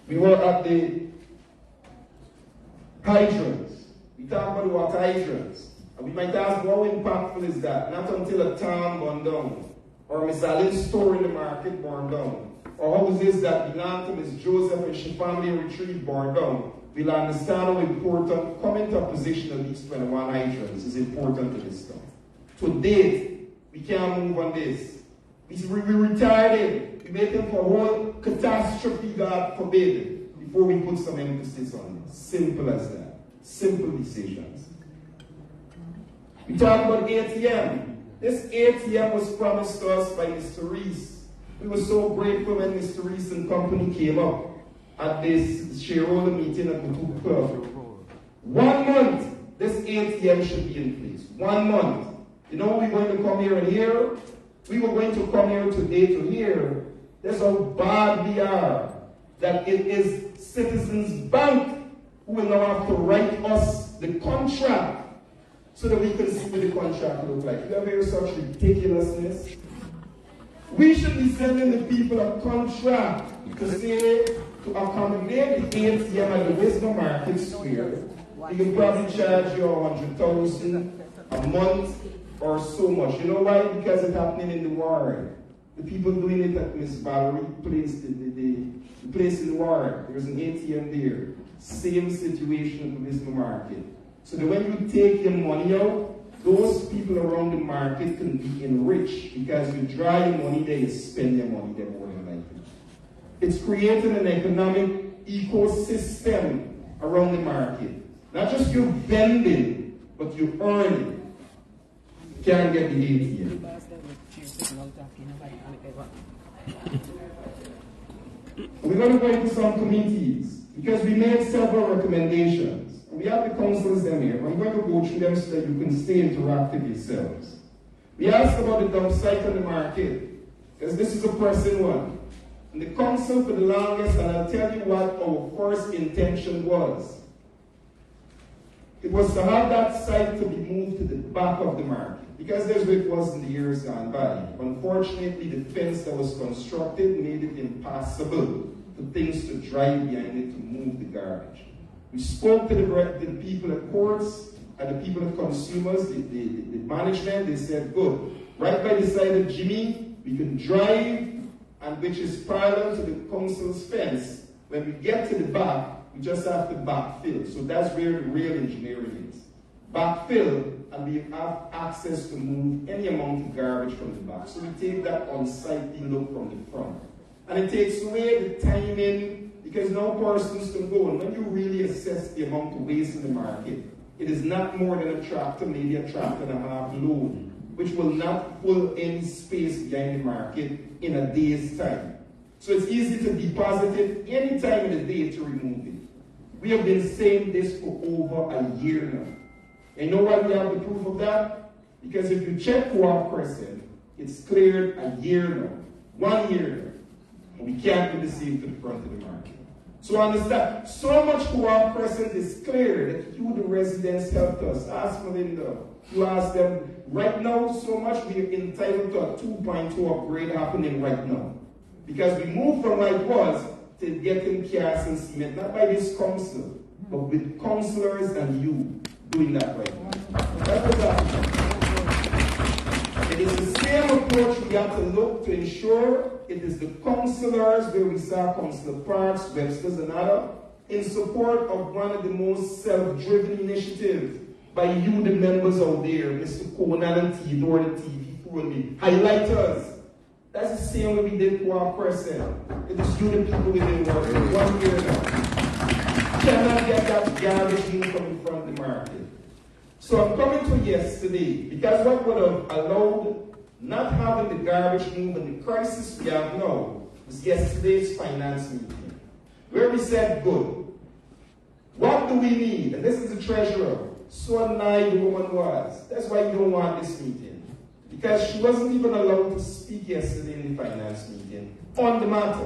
We were at the hydrants. We talk about the water hydrants. And we might ask, how impactful is that? Not until a town burned down, or Miss Allen's store in the market burned down, or houses that belong to Miss Joseph and she family retreat burned down. We'll understand how important coming to a position of these 21 hydrants is important to this town. To date, we can't move on this. We retired him. We made him for a whole catastrophe, God forbid, before we put some emphasis on this. Simple as that. Simple decisions. We talk about ATM. This ATM was promised to us by Mr. Reese. We were so grateful when Mr. Reese and company came up at this shareholder meeting at the Clerk. 1 month, this ATM should be in place. 1 month. You know, we're going to come here and hear. We were going to come here today to hear. That's how bad we are. That it is Citizens Bank who will now have to write us the contract so that we can see what the contract looks like. You ever hear such ridiculousness? We should be sending the people a contract to say, to accommodate the ATM at the Wisdom Market Square. You can probably charge you 100,000 a month or so much. You know why? Because it's happening in the ward. The people doing it at Miss Valerie place, the place in the ward. There's an ATM there. Same situation at the Wisdom Market. So that when you take your money out, those people around the market can be enriched because you draw your money there, you spend your money there more than likely. It's creating an economic ecosystem around the market. Not just you vending, but you earning. You can't get the ATM. We're going to go into some committees because we made several recommendations. We have the councillors them here. I'm going to go through them so that you can stay interactive yourselves. We asked about the dump site on the market, because this is a pressing one. And the council for the longest, and I'll tell you what our first intention was. It was to have that site to be moved to the back of the market, because that's what it was in the years gone by. Unfortunately, the fence that was constructed made it impossible for things to drive behind it to move the garbage. We spoke to the people at courts and the people at consumers, the management. They said, good. Right by the side of Jimmy, we can drive, and which is parallel to the council's fence. When we get to the back, we just have to backfill. So that's where the real engineering is. Backfill, and we have access to move any amount of garbage from the back. So we take that unsightly look from the front. And it takes away the timing, because no persons can go. And when you really assess the amount of waste in the market, it is not more than a tractor, maybe a tractor and a half load, which will not pull any space behind the market in a day's time. So it's easy to deposit it any time in the day to remove it. We have been saying this for over a year now. And you know why we have the proof of that? Because if you check Co-op Crescent, it's cleared a year now. 1 year now. And we can't be deceived to the front of the market. So understand, so much Co-op Crescent is clear that you, the residents, helped us. Ask Melinda. You ask them, right now, so much we are entitled to a 2.2 upgrade happening right now. Because we moved from what it was to getting cast and cement, not by this council, but with councillors and you doing that right now. That's what's happening. It is the same approach we have to look to ensure it is the councillors where we saw Councillor Parks, Webster's and others, in support of one of the most self-driven initiatives by you, the members out there, Mr. Conan and Theodore, the TV for me. Highlighters. That's the same way we did Co-op Crescent. It is you, the people within work. 1 year now. Cannot get that garbage in from in front of the market. So I'm coming to yesterday, because what would have allowed not having the garbage move and the crisis we have now was yesterday's finance meeting, where we said, good, what do we need? And this is the treasurer. So nice the woman was. That's why you don't want this meeting. Because she wasn't even allowed to speak yesterday in the finance meeting on the matter.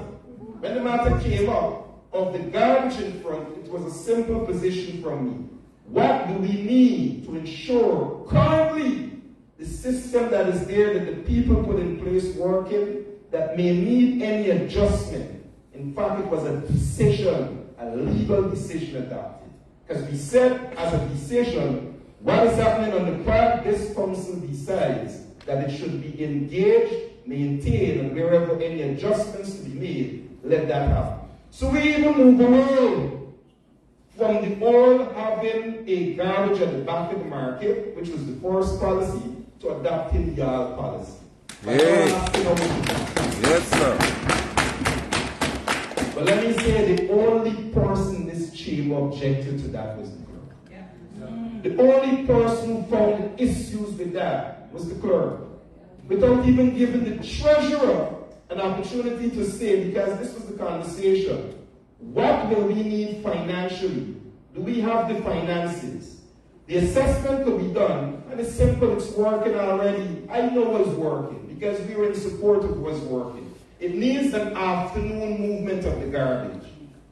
When the matter came up of the garbage in front, it was a simple position from me. What do we need to ensure currently the system that is there that the people put in place working, that may need any adjustment In fact, it was a decision, a legal decision adopted. Because we said as a decision, what is happening on the part, this council decides that it should be engaged, maintained, and wherever any adjustments to be made, let that happen. So we even move away from the old having a garbage at the back of the market, which was the first policy, to adopting yard policy. Yes, sir. But let me say, the only person in this chamber objected to that was the clerk. Yeah. The only person who found issues with that was the clerk. Without even giving the treasurer an opportunity to say, because this was the conversation, what will we need financially? Do we have the finances? The assessment could be done, and it's simple, it's working already. I know what's working, because we were in support of what's working. It needs an afternoon movement of the garbage.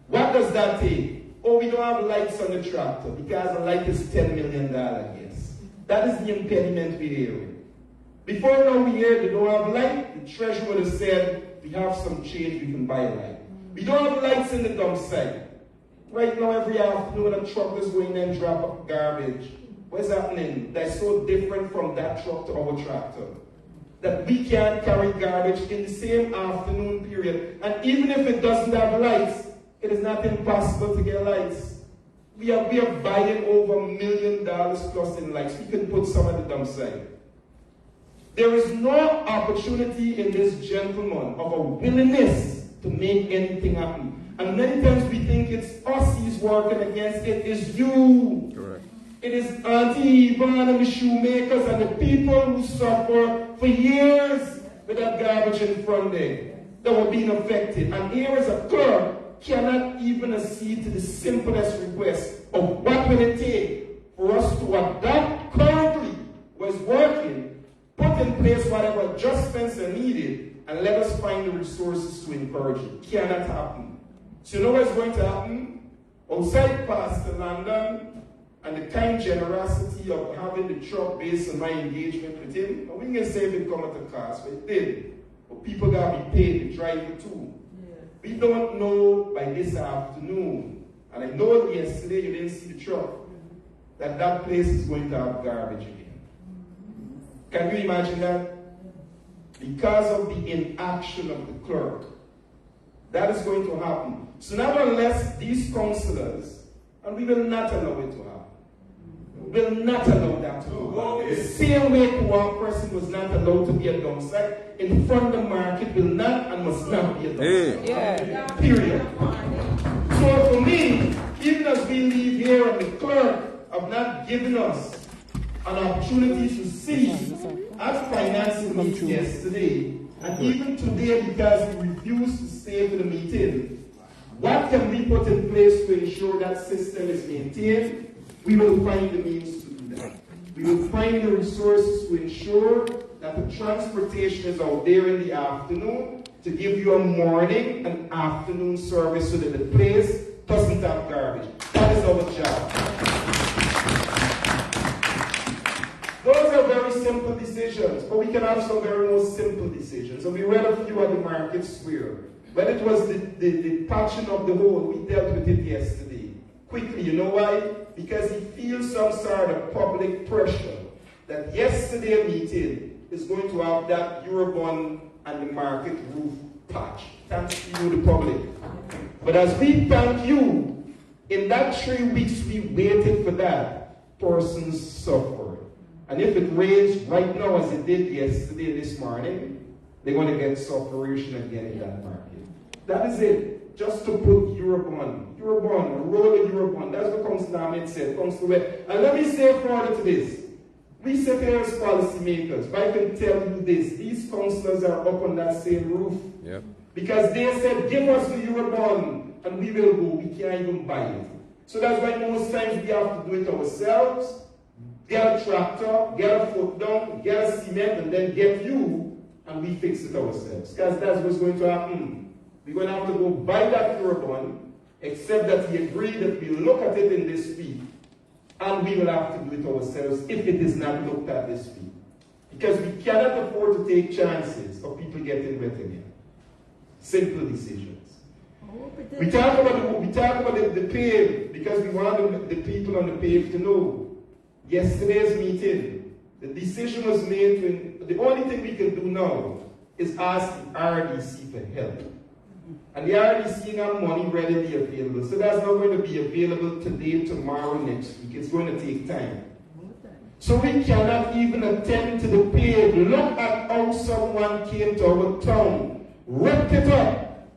What does that take? Oh, we don't have lights on the tractor, because the light is $10 million, yes. That is the impediment we're hearing. Before now we hear they don't have light, the treasurer would have said, we have some change, we can buy a light. We don't have lights in the dump site. Right now, every afternoon, a truck is going and drop off garbage. What's happening? That's so different from that truck to our tractor. That we can't carry garbage in the same afternoon period. And even if it doesn't have lights, it is not impossible to get lights. We are buying over $1 million plus in lights. We can put some at the dump site. There is no opportunity in this gentleman of a willingness to make anything happen. And many times we think it's us he's working against. It is you. Correct. It is Auntie Yvonne and the shoemakers and the people who suffer for years with that garbage in front there that were being affected. And here is a clerk cannot even accede to the simplest request of what will it take for us to adopt currently was working, put in place whatever adjustments are needed, and let us find the resources to encourage it. Cannot happen. So you know what's going to happen? Outside Pastor Linden and the kind generosity of having the truck based on my engagement with him, we can say it come at a cost, but it did. But people got to be paid to drive it too. Yeah. We don't know by this afternoon, and I know yesterday you didn't see the truck, that place is going to have garbage again. Can you imagine that? Because of the inaction of the clerk, that is going to happen. So nevertheless, these councillors, and we will not allow it to happen. We will not allow that to happen. The same way one person was not allowed to be a dump site, in front of the market will not and must not be a dump site. Yeah. Period. So for me, even as we leave here and the clerk have not given us an opportunity to see as financing meets yesterday, and even today because we refuse to stay for the meeting, what can we put in place to ensure that system is maintained? We will find the means to do that. We will find the resources to ensure that the transportation is out there in the afternoon to give you a morning and afternoon service so that the place doesn't have garbage. That is our job. Those are very simple decisions, but we can have some very more simple decisions. And we read a few at the market square. When it was the patching of the hole, we dealt with it yesterday. Quickly, you know why? Because he feels some sort of public pressure that yesterday meeting is going to have that Eurobond and the market roof patch. Thanks to you, the public. But as we thank you, in that 3 weeks we waited for that, persons suffered. And if it rains right now as it did yesterday, this morning, they're going to get sufferation again in that market. That is it. Just to put Eurobond, a roll of Eurobond. That's what Councillor Ahmed said. And let me say further to this. We sit here as policymakers, but I can tell you this. These councillors are up on that same roof. Yep. Because they said, give us the Eurobond, and we will go. We can't even buy it. So that's why most times we have to do it ourselves. Get a tractor, get a foot down, get a cement, and then get you, and we fix it ourselves. Because that's what's going to happen. We're going to have to go buy that Eurobond, except that he agreed that we'll look at it in this week, and we will have to do it ourselves if it is not looked at this week. Because we cannot afford to take chances of people getting wet again. Simple decisions. We talk about the pave because we want the people on the pave to know. Yesterday's meeting, the decision was made the only thing we can do now is ask the RDC for help. And the RDC have money readily available. So that's not going to be available today, tomorrow, next week. It's going to take time. So we cannot even attend to the pave. Look at how someone came to our town, ripped it up,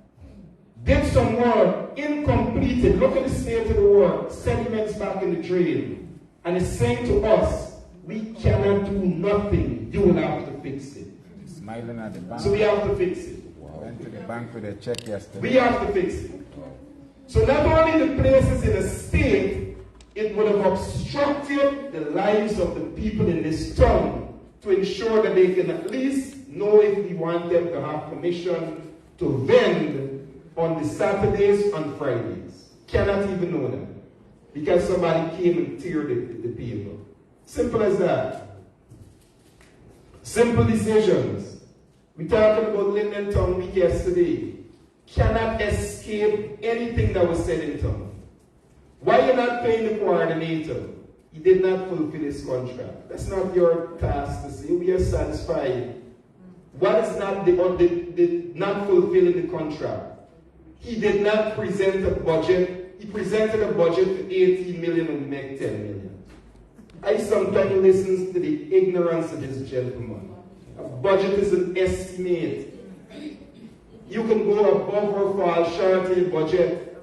did some work, incompleted. Look at the state of the work, sediments back in the drain. And it's saying to us, we cannot do nothing. You will have to fix it. Smiling at the bank. So we have to fix it. Went to the bank with a check yesterday. We have to fix it. So not only the places in the state, it would have obstructed the lives of the people in this town to ensure that they can at least know if we want them to have permission to vend on the Saturdays and Fridays. Cannot even know that because somebody came and teared the paper. Simple as that. Simple decisions. We talked about Linden Town Week yesterday. Cannot escape anything that was said in town. Why you're not paying the coordinator? He did not fulfill his contract. That's not your task to say we are satisfied. What is not not fulfilling the contract? He did not present a budget. He presented a budget for 18 million and we make 10 million. I sometimes listen to the ignorance of this gentleman. A budget is an estimate. You can go above or fall short of your budget.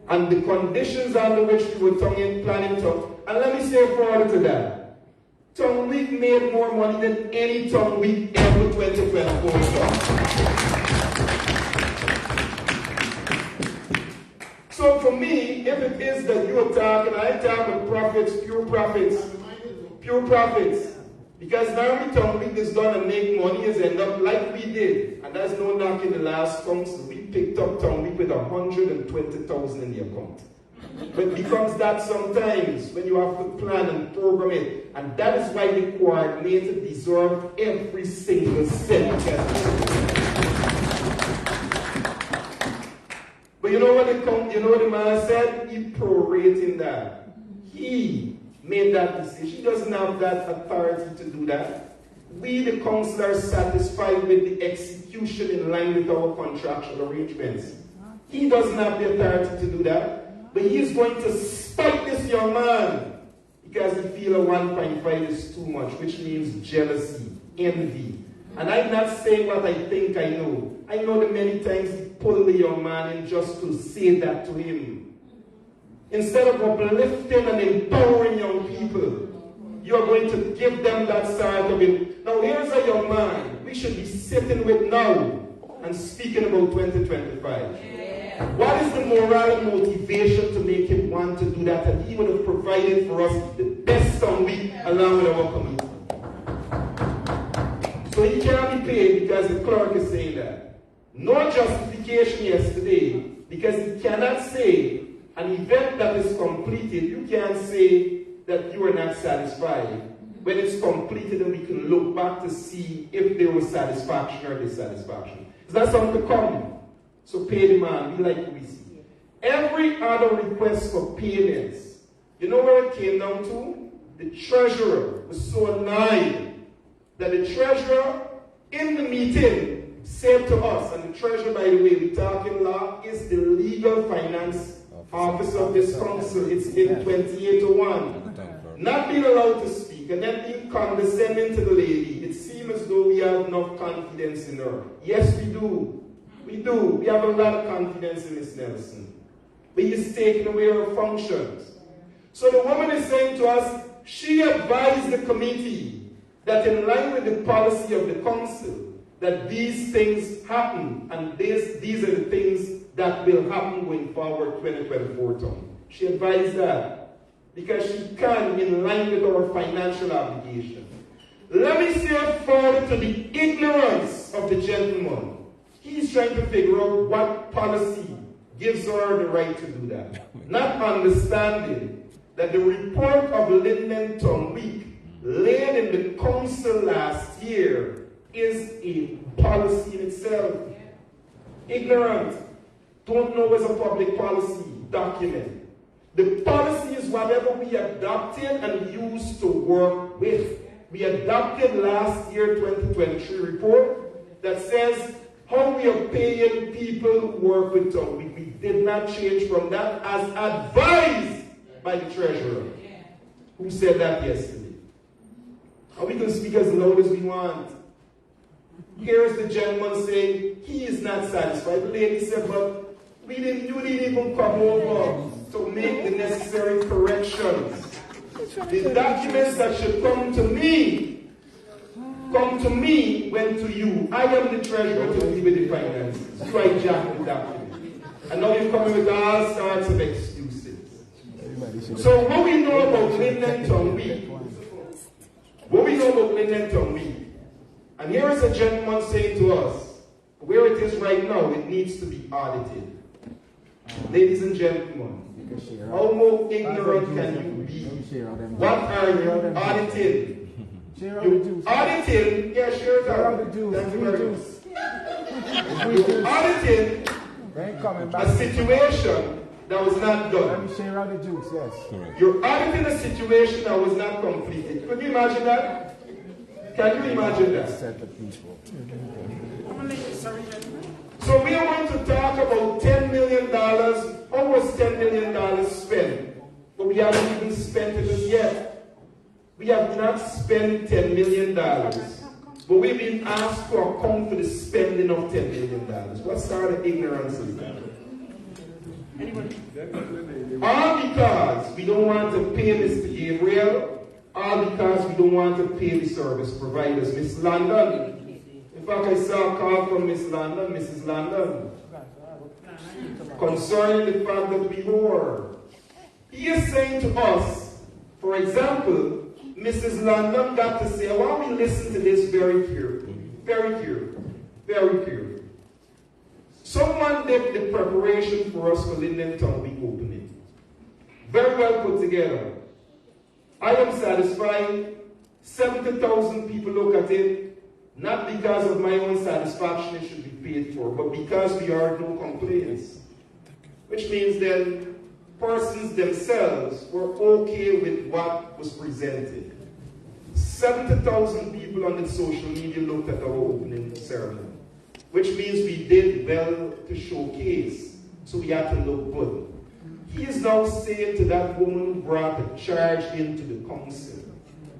And the conditions under which we were planning to. And let me say further to that. Town Week made more money than any Town Week ever 2024 So for me, if it is that you are talking, I talk with profits, pure profits. Because now we Town Week is done and make money is end up like we did. And that's no knock in the last council. We picked up Town Week with 120,000 in the account. But it becomes that sometimes when you have to plan and program it. And that is why the coordinator deserves every single cent. But you know what the man said? He prorated that. He made that decision. He doesn't have that authority to do that. We, the council, are satisfied with the execution in line with our contractual arrangements. He doesn't have the authority to do that. But he is going to spite this young man because he feels a 1.5 is too much, which means jealousy, envy. And I'm not saying what I think I know. I know that many times he pulled the young man in just to say that to him. Instead of uplifting and empowering young people, you are going to give them that side of it. Now here's a young man we should be sitting with now and speaking about 2025. Yeah. What is the moral and motivation to make him want to do that? And he would have provided for us the best Town Week along with our community. So he can't be paid because the clerk is saying that. No justification yesterday because he cannot say an event that is completed, you can't say that you are not satisfied. When it's completed, then we can look back to see if there was satisfaction or dissatisfaction. Is that something to come? So pay the man, we like we see. Every other request for payments, you know where it came down to? The treasurer was so annoyed that the treasurer in the meeting said to us, and the treasurer, by the way, we talk in law, is the legal finance office of this council. It's in 2801. Not being allowed to speak and then being condescending to the lady. It seems as though we have enough confidence in her. Yes, we do. We do. We have a lot of confidence in Miss Nelson. But he's taking away her functions. So the woman is saying to us, she advised the committee that in line with the policy of the council, that these things happen, and these are the things that will happen going forward 2024 term. She advised that because she can in line with our financial obligation. Let me say further to the ignorance of the gentleman. He's trying to figure out what policy gives her the right to do that. Not understanding that the report of Linden Town Week laid in the council last year is a policy in itself. Ignorant. don't know as a public policy document. The policy is whatever we adopted and used to work with. We adopted last year 2023 report that says how we are paying people who work with us. We did not change from that as advised by the treasurer, who said that yesterday. And we can speak as loud as we want. Here's the gentleman saying he is not satisfied. The lady said, but you didn't even come over to make the necessary corrections. The documents that should come to me went to you. I am the treasurer to deal with the finances. You hijacked the document. And now you're coming with all sorts of excuses. So what we know about Linden Tongue Week, and here is a gentleman saying to us, where it is right now, it needs to be audited. Ladies and gentlemen, how more ignorant can you be? What are you auditing? You auditing, yeah, share the juice. Thank you very much. You auditing a situation that was not done. Let me share out the juice, yes. You're auditing a situation that was not completed. Could you imagine that? Can you imagine that? So we are going to talk about $10 million. How was $10 million spent? But we haven't even spent it as yet. We have not spent $10 million. But we've been asked to account for the spending of $10 million. What sort of ignorance is that? All because we don't want to pay Mr. Gabriel, all because we don't want to pay the service providers. Miss London. In fact, I saw a call from Miss London, Mrs. London, concerning the fact that we were. He is saying to us, for example, Mrs. London got to say, I want we listen to this very carefully, very carefully, very carefully. Someone did the preparation for us for Linden Tongue Week opening. Very well put together. I am satisfied. 70,000 people look at it. Not because of my own satisfaction it should be paid for, but because we heard no complaints. Which means then persons themselves were okay with what was presented. 70,000 people on the social media looked at our opening ceremony. Which means we did well to showcase, so we had to look good. He is now saying to that woman who brought the charge into the council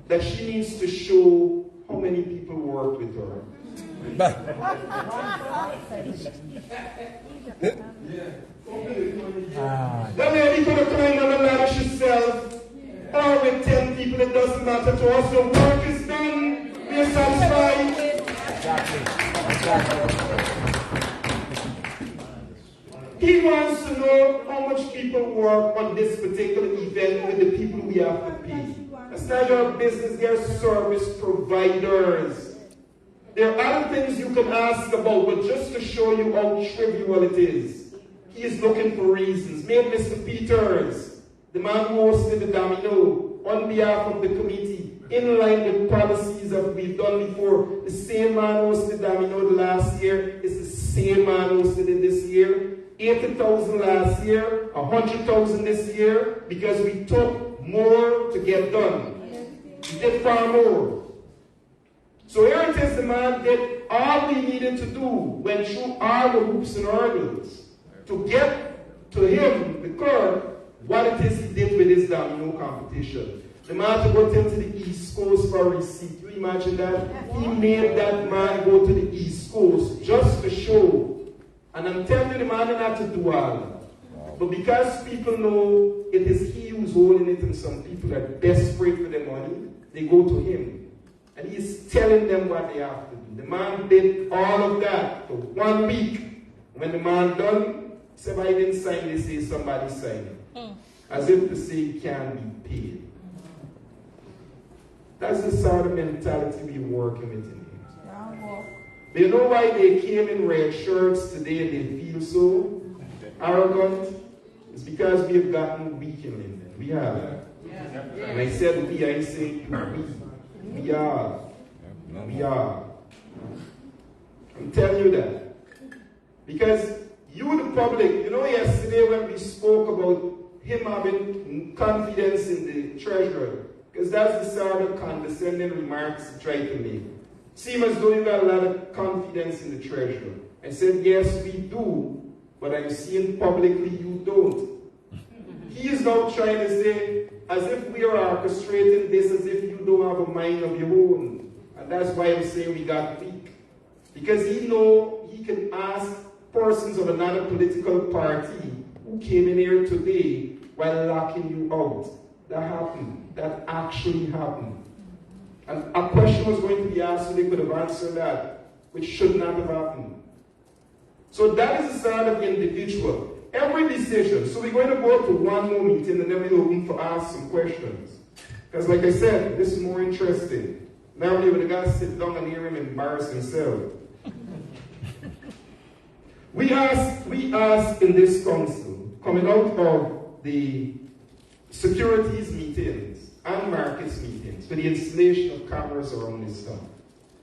that she needs to show how many people worked with her. That lady could have climbed on the ladder herself, or with 10 people, it doesn't matter to us. The work is done, we are satisfied. He wants to know how much people work on this particular event with the people we have to pay. That's not your business, they're service providers. There are other things you can ask about, but just to show you how trivial it is, he is looking for reasons. Maybe Mr. Peters, the man who hosted the domino, on behalf of the committee, in line with policies that we've done before. The same man who hosted the domino the last year is the same man who hosted it this year. 80,000 last year, 100,000 this year, because we took more to get done. We did far more. So here it is, the man did all we needed to do, went through all the hoops and hurdles to get to him, the Clerk, what it is he did with his domino competition. The man to go into the East Coast for a receipt. Can you imagine that? He made that man go to the East Coast just to show. And I'm telling you, the man didn't have to do all that. But because people know it is he who's holding it, and some people are desperate for their money, they go to him. And he's telling them what they have to do. The man did all of that for 1 week. When the man done, somebody didn't sign, they say somebody signed it. As if to say it can be paid. That's the sort of mentality we're working with in here. But you know why they came in red shirts today and they feel so arrogant? It's because we have gotten weak in Linden. We have. And I said we, I say we. We are. We are. I'm telling you that. Because You, the public, you know, yesterday when we spoke about him having confidence in the treasurer, because that's the sort of condescending remarks he tried to make. Seems as though you got a lot of confidence in the treasurer. I said, yes, we do, but I'm seeing publicly you don't. He is now trying to say, as if we are orchestrating this, as if you don't have a mind of your own. And that's why I'm saying we got weak. Because he know he can ask persons of another political party who came in here today while locking you out. That happened. That actually happened. And a question was going to be asked, so they could have answered that, which should not have happened. So that is the side of the individual. Every decision. So we're going to go to one more meeting and then we'll open for ask some questions. Because like I said, this is more interesting. Normally when the guys sit down and hear him embarrass himself. We ask in this council, coming out of the securities meetings and markets meetings, for the installation of cameras around this town.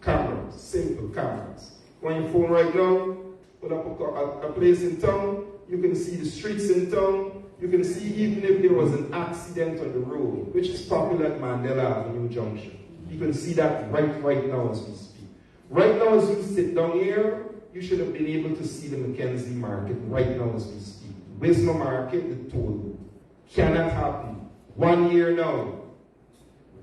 Cameras, simple cameras. On your phone right now, put up a place in town, you can see the streets in town, you can see even if there was an accident on the road, which is popular at Mandela Avenue Junction. You can see that right now as we speak. Right now as you sit down here, you should have been able to see the Mackenzie market right now as we speak. Wisma market, the toll booth. Cannot happen. 1 year now.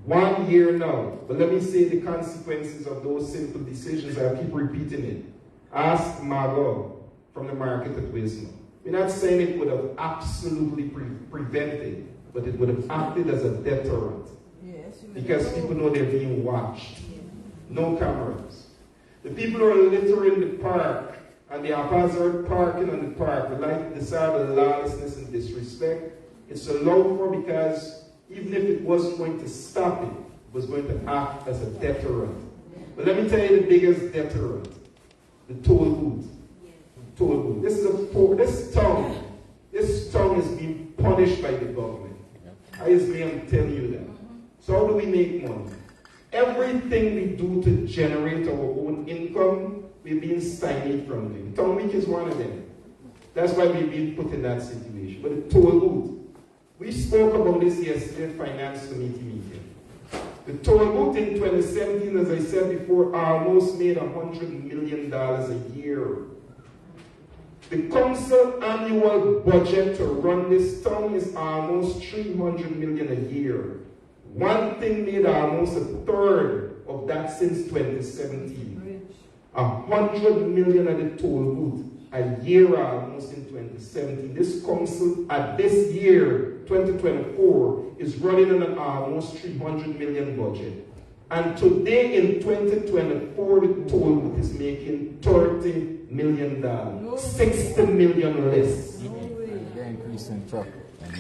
1 year now. But let me say the consequences of those simple decisions. I'll keep repeating it. Ask Margot from the market at Wisma. We're not saying it would have absolutely prevented, but it would have acted as a deterrent. Yes, because people know they're being watched. No cameras. The people who are littering the park and the haphazard parking on the park, the side of lawlessness and disrespect, it's allowed for because even if it wasn't going to stop it, it was going to act as a deterrent. But let me tell you the biggest deterrent. The toll booth. Toll booth. This town is being punished by the government. I'm telling you that. So how do we make money? Everything we do to generate our own income, we're being stymied from them. Town Week is one of them. That's why we're being put in that situation. But the toll booth. We spoke about this yesterday at Finance Committee meeting. The toll booth in 2017, as I said before, almost made $100 million a year. The council annual budget to run this town is almost $300 million a year. One thing made almost a third of that since 2017. $100 million at the toll booth a year almost in 2017. This council at this year, 2024, is running on an almost $300 million budget. And today in 2024, the toll booth is making $30 million. $60 million less. They're increasing truck.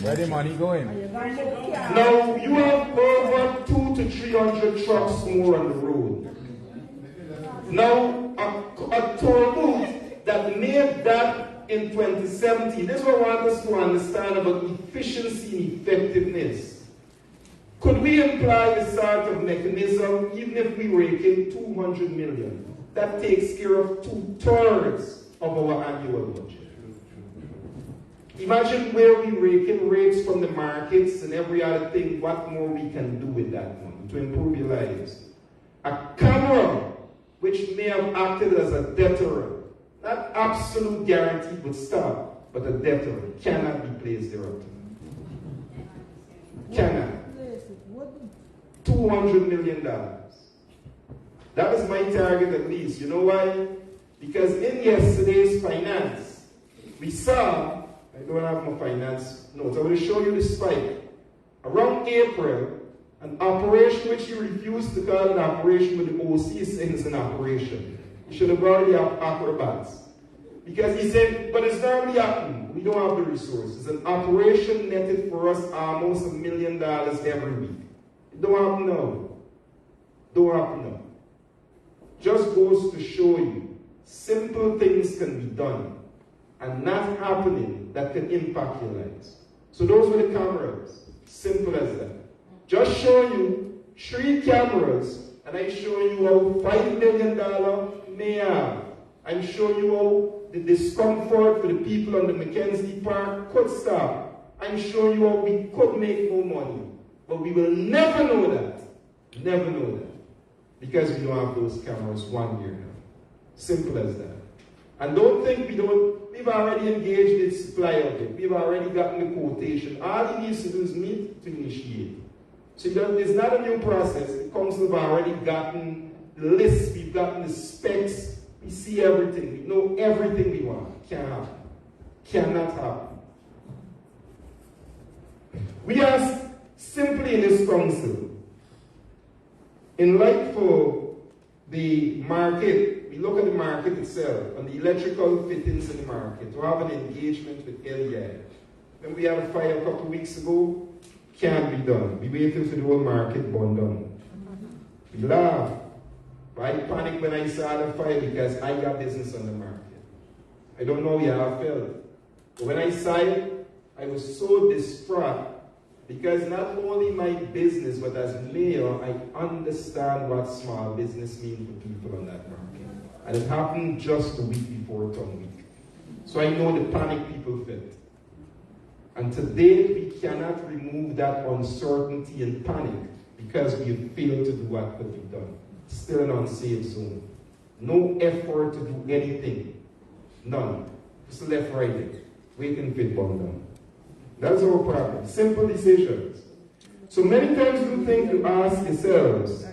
Where the money going? Now, you have over 200 to 300 trucks more on the road. Now, a toll booth that made that in 2017, this is what I want us to understand about efficiency and effectiveness. Could we imply a sort of mechanism, even if we rake in $200 million, that takes care of 2/3 of our annual budget? Imagine where we rake in rates from the markets and every other thing, what more we can do with that money to improve your lives. A camera, which may have acted as a deterrent, not absolute guarantee would stop, but a deterrent cannot be placed thereafter. Cannot. $200 million. That is my target at least. You know why? Because in yesterday's finance, we saw, I don't have my finance notes, I will show you the spike. Around April, an operation which you refused to call an operation with the OC is saying it's an operation. You should have brought the acrobats. Because he said, but it's not really happening. We don't have the resources. An operation netted for us almost $1 million every week. It don't happen now. Don't happen now. Just goes to show you, simple things can be done and not happening that can impact your lives. So those were the cameras. Simple as that. Just show you 3 cameras, and I show you how $5 million may have. I'm showing you how the discomfort for the people on the Mackenzie Park could stop and show you how we could make more money. But we will never know that. Never know that. Because we don't have those cameras 1 year now. Simple as that. And don't think we've already engaged in supply of it. We've already gotten the quotation. All he needs to do is meet to initiate. So it's not a new process. The council have already gotten the list, we've gotten the specs, we see everything, we know everything we want. Can't happen. Cannot happen. We ask simply in this council, in light for the market, we look at the market itself, and the electrical fittings in the market, to have an engagement with LEI. When we had a fire a couple of weeks ago, can't be done. We waited for the whole market burn down. We laughed. I panicked when I saw the fire because I got business on the market. I don't know how I felt. But when I saw it, I was so distraught because not only my business, but as mayor, I understand what small business means for people on that market. And it happened just a week before Town Week. So I know the panic people felt. And to date, we cannot remove that uncertainty and panic because we have failed to do what could be done. Still an unsafe zone. No effort to do anything. None. Just left right there. Waiting for it burn down. That's our problem. Simple decisions. So many times you think you ask yourselves,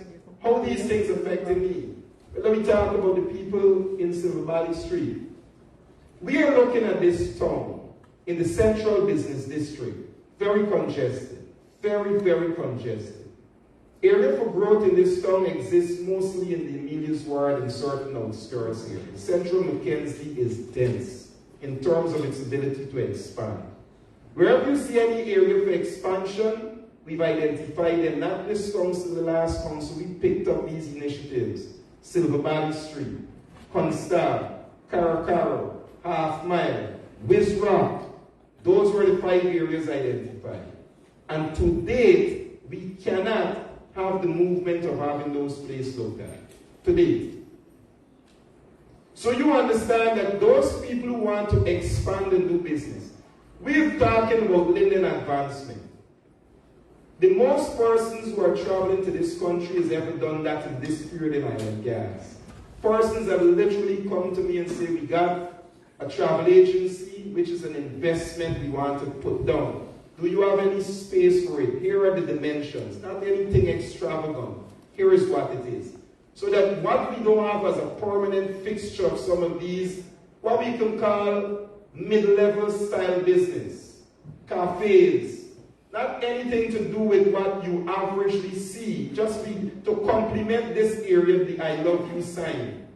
how these things affected me? But let me talk about the people in Silver Valley Street. We are looking at this town in the central business district. Very congested. Very, very congested. Area for growth in this town exists mostly in the Emilius Ward and certain outskirts areas. Central Mackenzie is dense in terms of its ability to expand. Wherever you see any area for expansion, we've identified them. Not this council, the last council, we picked up these initiatives. Silver Valley Street, Constab, Caracaro, Half Mile, Wiz Rock. Those were the 5 areas identified. And to date, we cannot have the movement of having those places looked at. To date. So you understand that those people who want to expand and do business, we're talking about Linden advancement. The most persons who are traveling to this country has ever done that in this period in oil and gas. Persons have literally come to me and say, we got a travel agency, which is an investment we want to put down. Do you have any space for it? Here are the dimensions. Not anything extravagant. Here is what it is. So that what we don't have as a permanent fixture of some of these, what we can call mid-level style business, cafes, not anything to do with what you averagely see, just to complement this area, the I love you sign.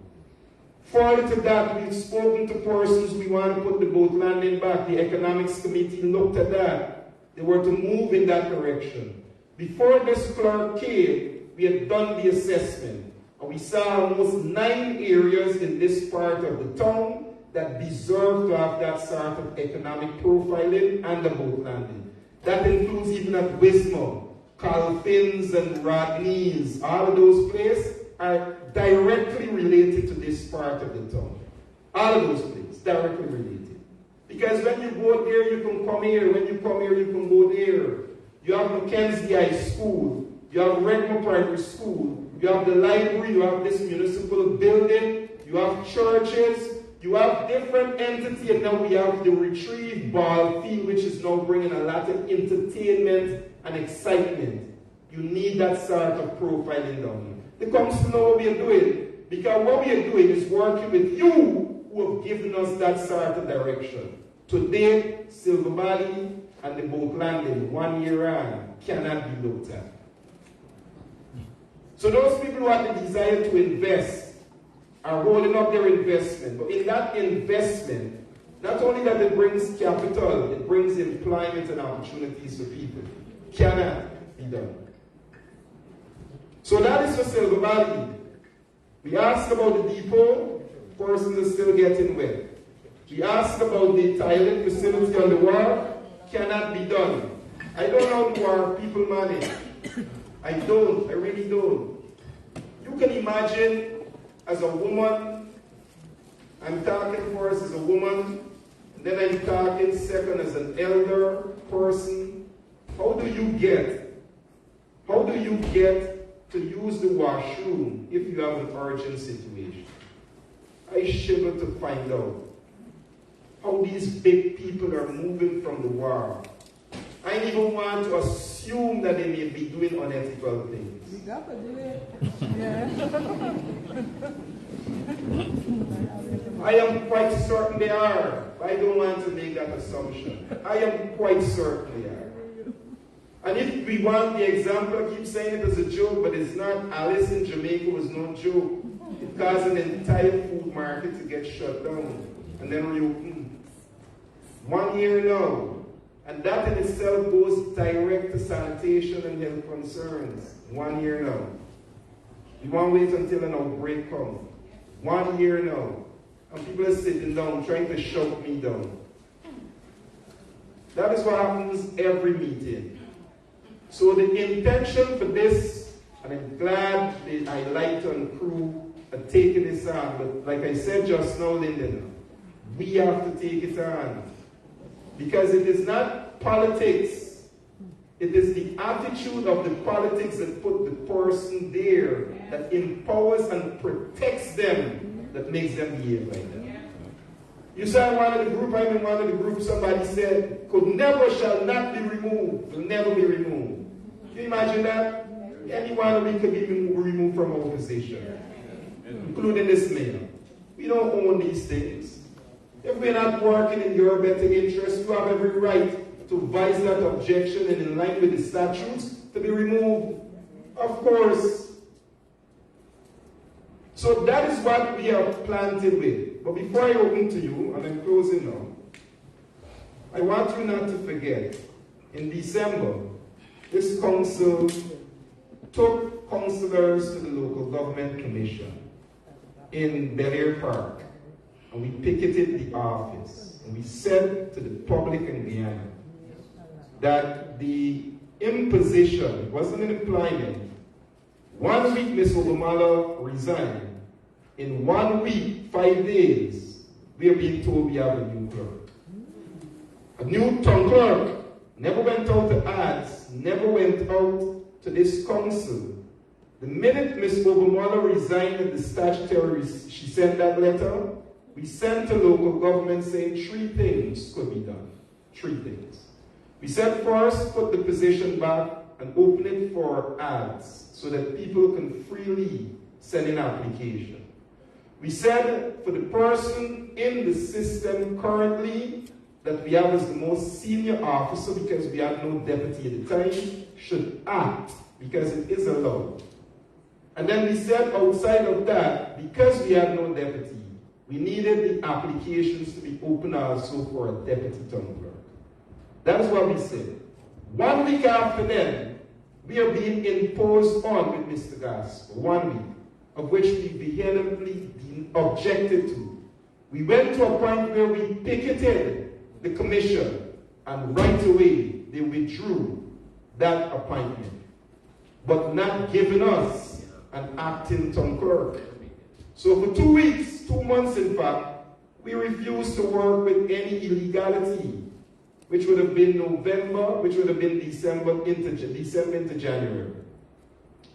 Further to that, we've spoken to persons, we want to put the boat landing back. The economics committee looked at that. They were to move in that direction. Before this clerk came, we had done the assessment. And we saw almost 9 areas in this part of the town that deserve to have that sort of economic profiling and the boat landing. That includes even at Wismore, Calvins and Rodney's. All of those places are directly related to this part of the town. All of those places, directly related. Because when you go there, you can come here. When you come here, you can go there. You have Mackenzie High School. You have Redmond Primary School. You have the library. You have this municipal building. You have churches. You have different entities, and now we have the Retrieve Ball Field, which is now bringing a lot of entertainment and excitement. You need that sort of profiling down here. The council know what we are doing, because what we are doing is working with you who have given us that sort of direction. Today, Silver Valley and the boat landing, 1 year on, cannot be looked at. So those people who have the desire to invest are holding up their investment. But in that investment, not only that it brings capital, it brings employment and opportunities for people. Cannot be done. So that is for Silver Valley. We asked about the depot, persons are still getting wet. We asked about the toilet facility on the wharf, cannot be done. I don't know who our people manage. I really don't. You can imagine as a woman, I'm talking first as a woman, and then I'm talking second as an elder person. How do you get to use the washroom if you have an urgent situation? I shiver to find out how these big people are moving from the war. I don't even want to assume that they may be doing unethical things. We got to do it. Yeah. I am quite certain they are. I don't want to make that assumption. I am quite certain they are. And if we want the example, I keep saying it as a joke, but it's not. Alice in Jamaica was no joke. It caused an entire food market to get shut down and then reopened. 1 year now. And that in itself goes direct to sanitation and health concerns. 1 year now. You won't wait until an outbreak comes. 1 year now. And people are sitting down trying to shut me down. That is what happens every meeting. So the intention for this, and I'm glad that I Light and crew are taking this on, but like I said just now, Linden, we have to take it on. Because it is not politics. It is the attitude of the politics that put the person there, that empowers and protects them, that makes them behave like that. You saw in one of the group, I'm in one of the groups, somebody said, could never, shall not be removed, will never be removed. Can you imagine that? Anyone of we could be removed from our position, including this mayor. We don't own these things. If we're not working in your better interest, you have every right to voice that objection and in line with the statutes to be removed. Of course. So that is what we are planted with. But before I open to you, and I'm closing now, I want you not to forget, in December, this council took councillors to the local government commission in Bel Air Park, and we picketed the office, and we said to the public in Guyana that the imposition wasn't an employment. 1 week, Ms. Obamala resigned. In 1 week, 5 days, we are being told we have a new clerk. A new town clerk never went out to ads, never went out to this council. The minute Ms. Obamala resigned at the statutory, she sent that letter, we sent to local government saying 3 things could be done. 3 things. We said first, put the position back and open it for ads so that people can freely send in application. We said for the person in the system currently that we have as the most senior officer, because we had no deputy at the time, should act because it is allowed. And then we said outside of that, because we had no deputy, we needed the applications to be open also for a deputy town clerk. That is what we said. 1 week after then, we are being imposed on with Mr. Gasper. 1 week, of which we vehemently objected to. We went to a point where we picketed the commission, and right away they withdrew that appointment, but not giving us an acting town clerk. So for 2 weeks, 2 months in fact, we refused to work with any illegality, which would have been November, which would have been December into January.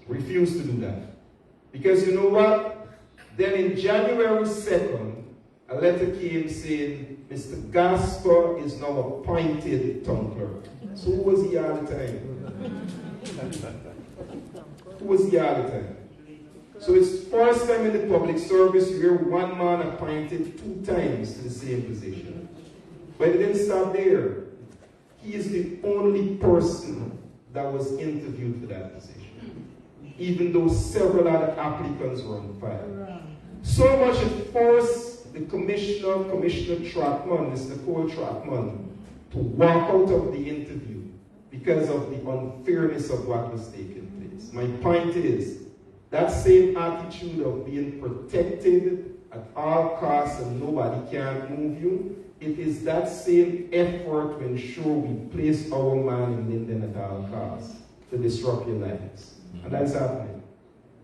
Refused to do that. Because you know what? Then in January 2nd, a letter came saying, Mr. Gasper is now appointed town clerk. So who was he all the time? Who was he all the time? So it's first time in the public service you hear one man appointed 2 times to the same position. But it didn't stop there. He is the only person that was interviewed for that position, even though several other applicants were on file. So much it forced the Commissioner Trackman, Mr. Cole Trackman, to walk out of the interview because of the unfairness of what was taking place. My point is, that same attitude of being protected at all costs and nobody can move you, it is that same effort to ensure we place our man in Linden at all costs to disrupt your lives. And that's happening.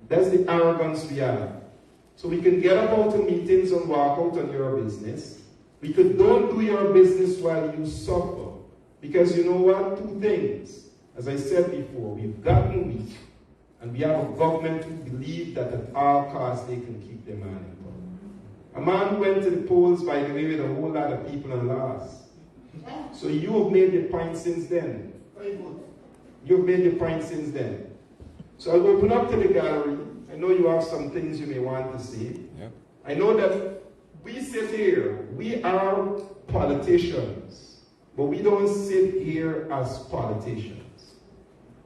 That's the arrogance we have. So we can get up out of meetings and walk out on your business. We could don't do your business while you suffer. Because you know what? Two things. As I said before, we've gotten weak. And we have a government who believe that at all costs they can keep their man in power. A man who went to the polls, by the way, with a whole lot of people and lost. So you have made your point since then. You've made your point since then. So I'll open up to the gallery. I know you have some things you may want to say. Yeah. I know that we sit here, we are politicians, but we don't sit here as politicians.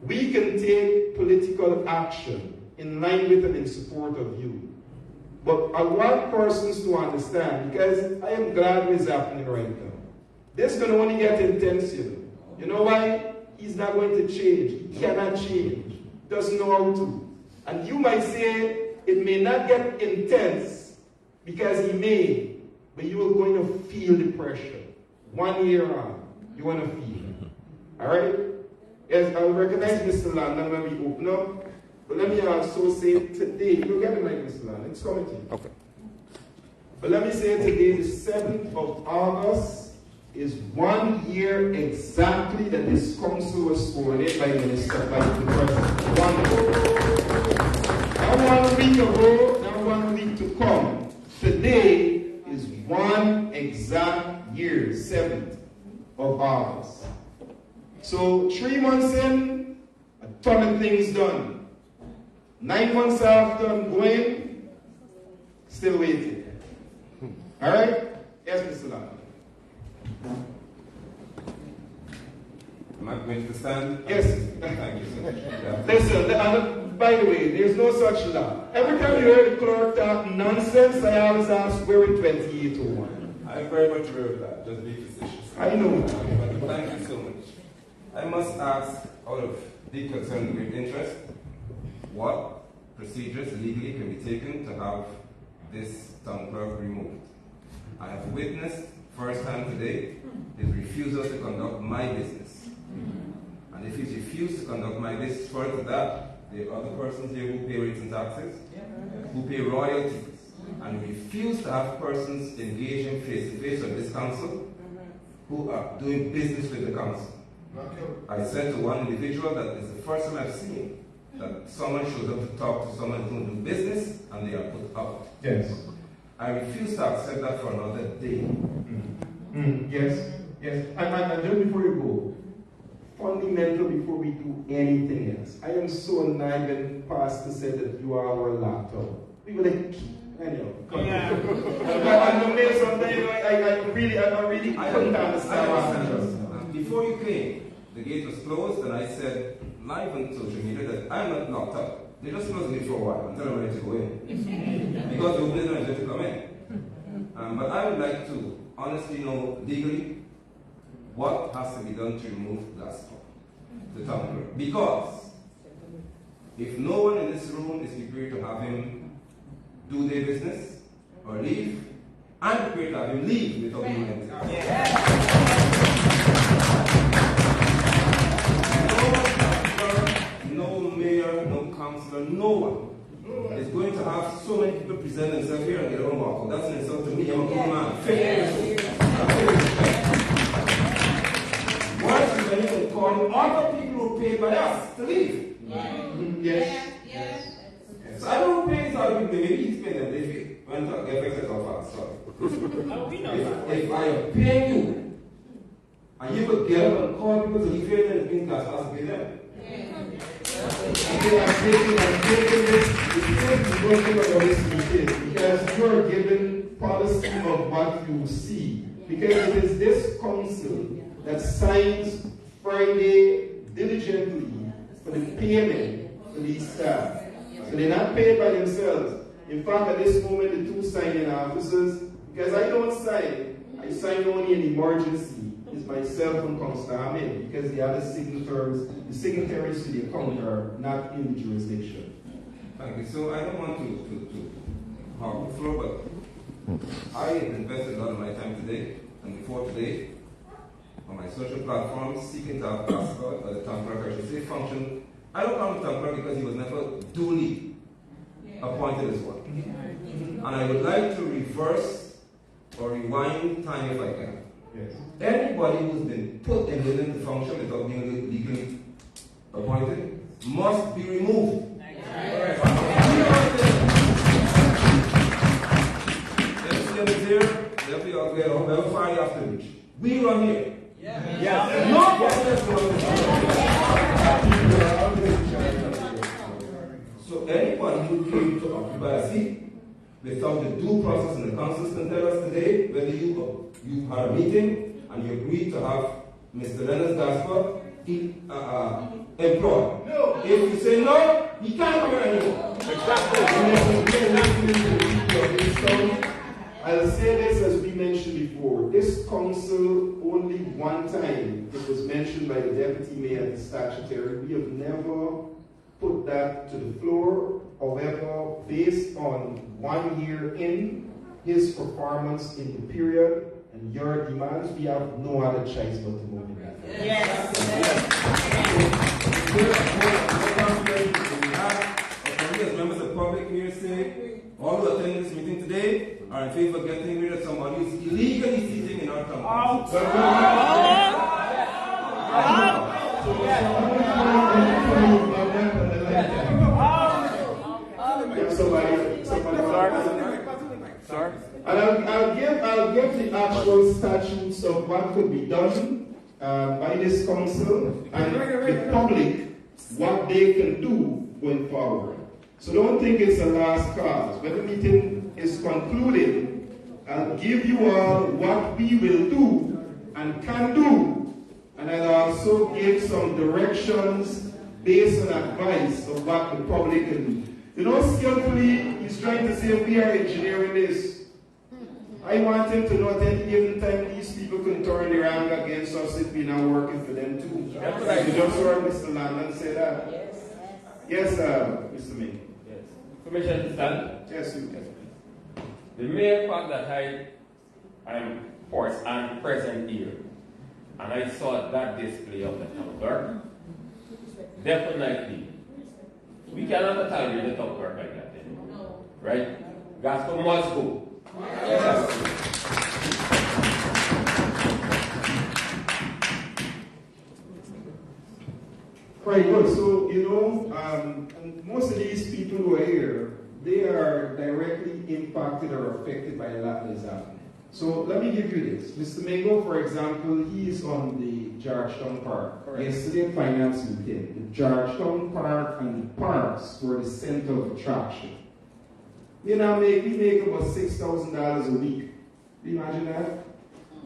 We can take political action in line with and in support of you. But I want persons to understand, because I am glad what's happening right now. This can only get intense, you know. You know why? He's not going to change. He cannot change. Doesn't know how to. And you might say it may not get intense because he may, but you are going to feel the pressure. 1 year on, you want to feel it. All right? Yes, I'll recognize Mr. Landon when we open up. But let me also say today, you'll get the mic, Mr. Landon. It's coming to you. Okay. But let me say today, the 7th of August, is 1 year exactly that this council was sworn in by the Minister, by the President. 1 year. Not 1 week ago, not 1 week to come. Today is 1 exact year, 7th of August. So 3 months in, a ton of things done. 9 months after I'm going, still waiting. All right? Yes, Mr. Lam. Am I going to stand? Yes. Thank you, sir. Yeah. Listen, by the way, there's no such law. Every time you hear the clerk talk nonsense, I always ask, where in 2801? I'm very much aware of that, just be facetious. I know. But thank you so much. I must ask, out of deep concern and great interest, what procedures legally can be taken to have this town clerk removed? I have witnessed first time today his refusal to conduct my business. And if he's refused to conduct my business, further to that, there are other persons here who pay rates and taxes, who pay royalties, and refuse to have persons engaging face-to-face with this council who are doing business with the council. I said to one individual that it's the first time I've seen that someone shows up to talk to someone who do business and they are put out. Yes. I refuse to accept that for another day. Yes, yes. And just before you go, fundamental before we do anything else, I am so nagging past to say that you are our laptop. We were like, anyhow. Yeah. I really couldn't understand what happened. Before you came, the gate was closed, and I said live on social media that I'm not locked up. They just closed it for a while until I'm ready to go in. Because the opening is ready to come in. But I would like to honestly know legally what has to be done to remove Gasper, the town clerk. Because if no one in this room is prepared to have him do their business or leave, I'm prepared to have him leave without doing anything. No mayor, no councillor, no one is going to have so many people present themselves here and get on walk. That's an insult to me. I'm a good man. Why should I even call other people who pay by us to leave? Yes. So I don't pay these other people. Maybe he's paying them. If he went to get fixed off fast, sorry. If I am paying you, and you could get up and call people to leave here, then it means Gasper has to pay them. I'm taking this because you are given policy of what you see. Because it is this council that signs Friday diligently for the payment for these staff. So they're not paid by themselves. In fact, at this moment, the two signing officers, because I don't sign, I sign only in emergency. It's myself and Councillor Ahmed, because the other signatories to the account are not in the jurisdiction. Thank you. So I don't want to hog the floor, but I invested a lot of my time today and before today on my social platforms seeking to have Gasper, or the town clerk, I should say, function. I don't call him town clerk because he was never duly appointed as one. And I would like to reverse or rewind time if I can. Yes. Anybody who's been put in Linden to function without being legally appointed must be removed. However far you have to reach. We run here. So anyone who came to occupy a seat without the due process and the council can tell us today whether you had a meeting and you agreed to have Mr. Lennox Gasper employed. No. If you say no, he can't come here anymore. I'll say this as we mentioned before. This council, only one time it was mentioned by the deputy mayor at the statutory. We have never put that to the floor. However, based on 1 year in his performance in the period and your demands, we have no other choice but to move in that. Yes. As members of the public here say, all who attend this meeting today are in favor of getting rid of somebody who's illegally seating in our company. And I'll give the actual statutes of what could be done by this council and the public what they can do going forward. So don't think it's a last cause. When the meeting is concluded, I'll give you all what we will do and can do, and I'll also give some directions based on advice of what the public can do. You know, skillfully, he's trying to say we are engineering this. I want him to know at any given time these people can turn their anger against us if we're not working for them too. You just heard Mr. Landon say that? Yes, Mr. May. Yes. Permission to stand? Yes, you. The mere fact that I am forced and present here, and I saw that display of the town clerk, definitely, we cannot tolerate the town clerk like that anymore. Right? Gasper must go. Yes. Right, good. So, you know, and most of these people who are here, they are directly impacted or affected by a lot that is happening. So let me give you this. Mr. Mango, for example, he is on the Georgetown Park. Correct. Yesterday, finance meeting. The Georgetown Park and the parks were the center of attraction. We make about $6,000 a week. Do you imagine that?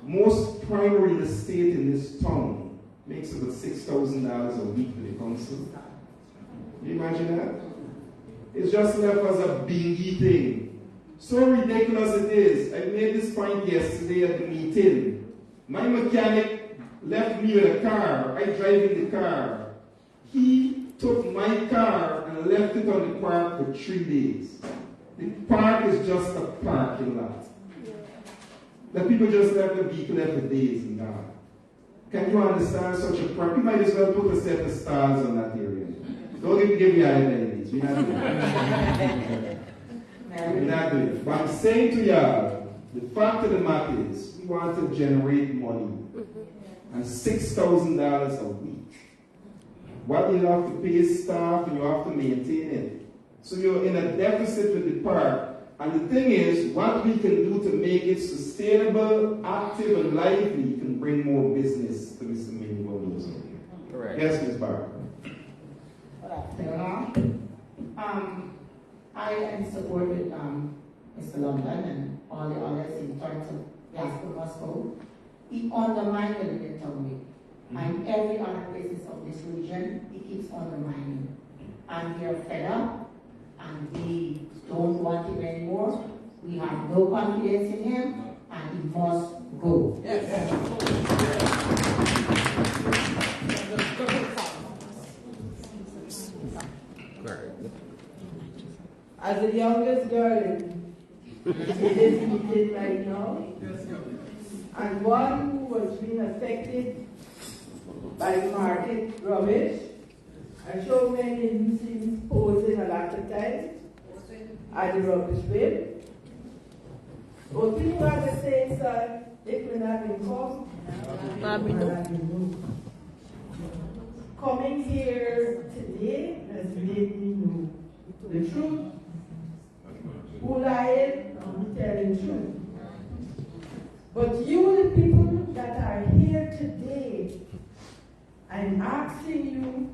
Most prime real estate in this town makes about $6,000 a week for the council. Do you imagine that? It's just left as a bingy thing. So ridiculous it is. I made this point yesterday at the meeting. My mechanic left me with a car. I drive in the car. He took my car and left it on the park for 3 days. The park is just a parking lot. The people just left the vehicle there for days and gone. Can you understand such a park? You might as well put a set of stars on that area. Don't give me identities. We're not doing it. We're not doing it. But I'm saying to y'all, the fact of the matter is, we want to generate money. And $6,000 a week. What you have to pay is staff and you have to maintain it. So you're in a deficit with the park. And the thing is, what we can do to make it sustainable, active, and lively can bring more business to Mr. Minnie. Correct. Yes, Ms. Barber. I am support with Mr. London and all the others in terms of Gasper Moscow. He undermined the Linden town. And every other places of this region, he keeps undermining. And we are fed up, and we don't want him anymore. We have no confidence in him, and he must go. Yes. As the youngest girl in this meeting right now, and one who was being affected by market rubbish, and so many nuisance posing a lot of times at the rubbish bin, But people are the same, sir, if we're not in court, coming here today has made me know the truth. Who lied, I'm telling the truth. But you, the people that are here today, I'm asking you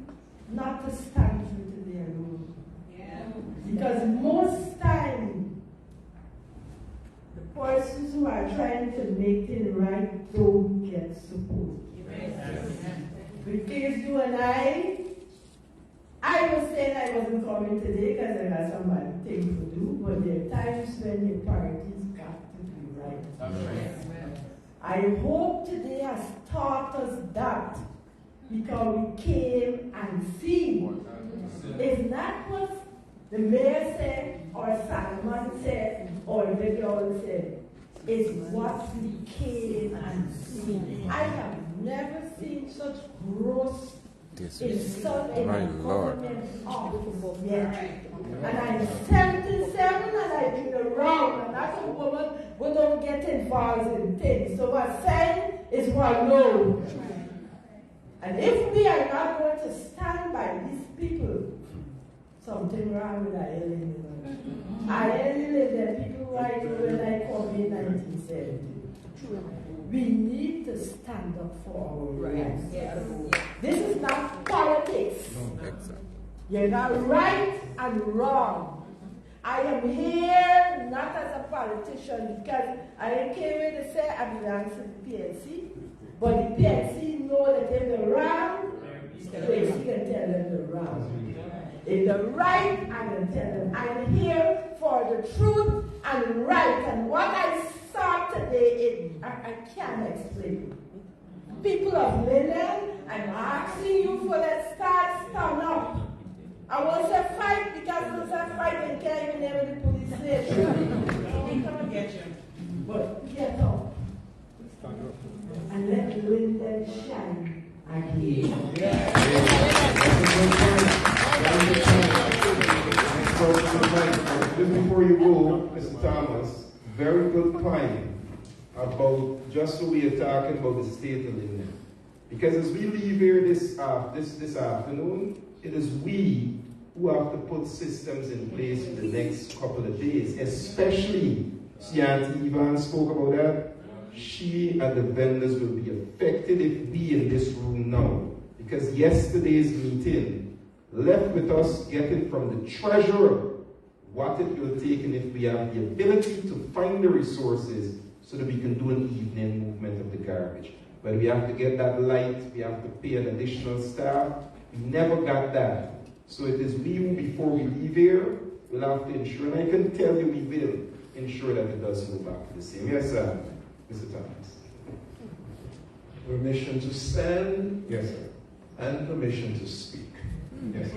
not to stand through today alone. Yeah. Because most times, the persons who are trying to make it right don't get support. Because you and I was saying I wasn't coming today because I got some bad things to do, but there are times when your priorities got to be right. I hope today has taught us that because we came and seen. It's not what the mayor said, or Solomon said, or the girl said. It's what we came and seen. I have never seen such gross insult in a government office yet. And I'm 77 and I've been around, and that's a woman who don't get involved in things. So what's saying is what no. And if we are not going to stand by these people, something wrong with our Linden. Our Linden, people right when I come in 1970. We need to stand up for our rights. Yes. This is not politics. You're not right and wrong. I am here not as a politician because I came in to say I belong to the PNC, but the PNC know that if they're wrong, they can tell them they're wrong. If they're right, I can tell them I'm here for the truth and right. And what I saw today, I can't explain. People of Linden, I'm asking you for that stand up. I won't say fight because it's a fight and can't even name the police station. They come and get you. But get up. And let Linden shine again. Just before you go, Mr. Thomas, very good point about just what we are talking about the state of Linden. Because as we leave here this afternoon, it is we who have to put systems in place for the next couple of days, especially, see Auntie Yvonne spoke about that, she and the vendors will be affected if we in this room now. Because yesterday's meeting left with us getting from the treasurer what it will take and if we have the ability to find the resources so that we can do an evening movement of the garbage. But we have to get that light, we have to pay an additional staff. We never got that. So it is we who, before we leave here, will have to ensure, and I can tell you we will ensure that it does go back to the same. Yes, Mr. Thomas. Permission to stand. Yes, sir. And permission to speak. Yes.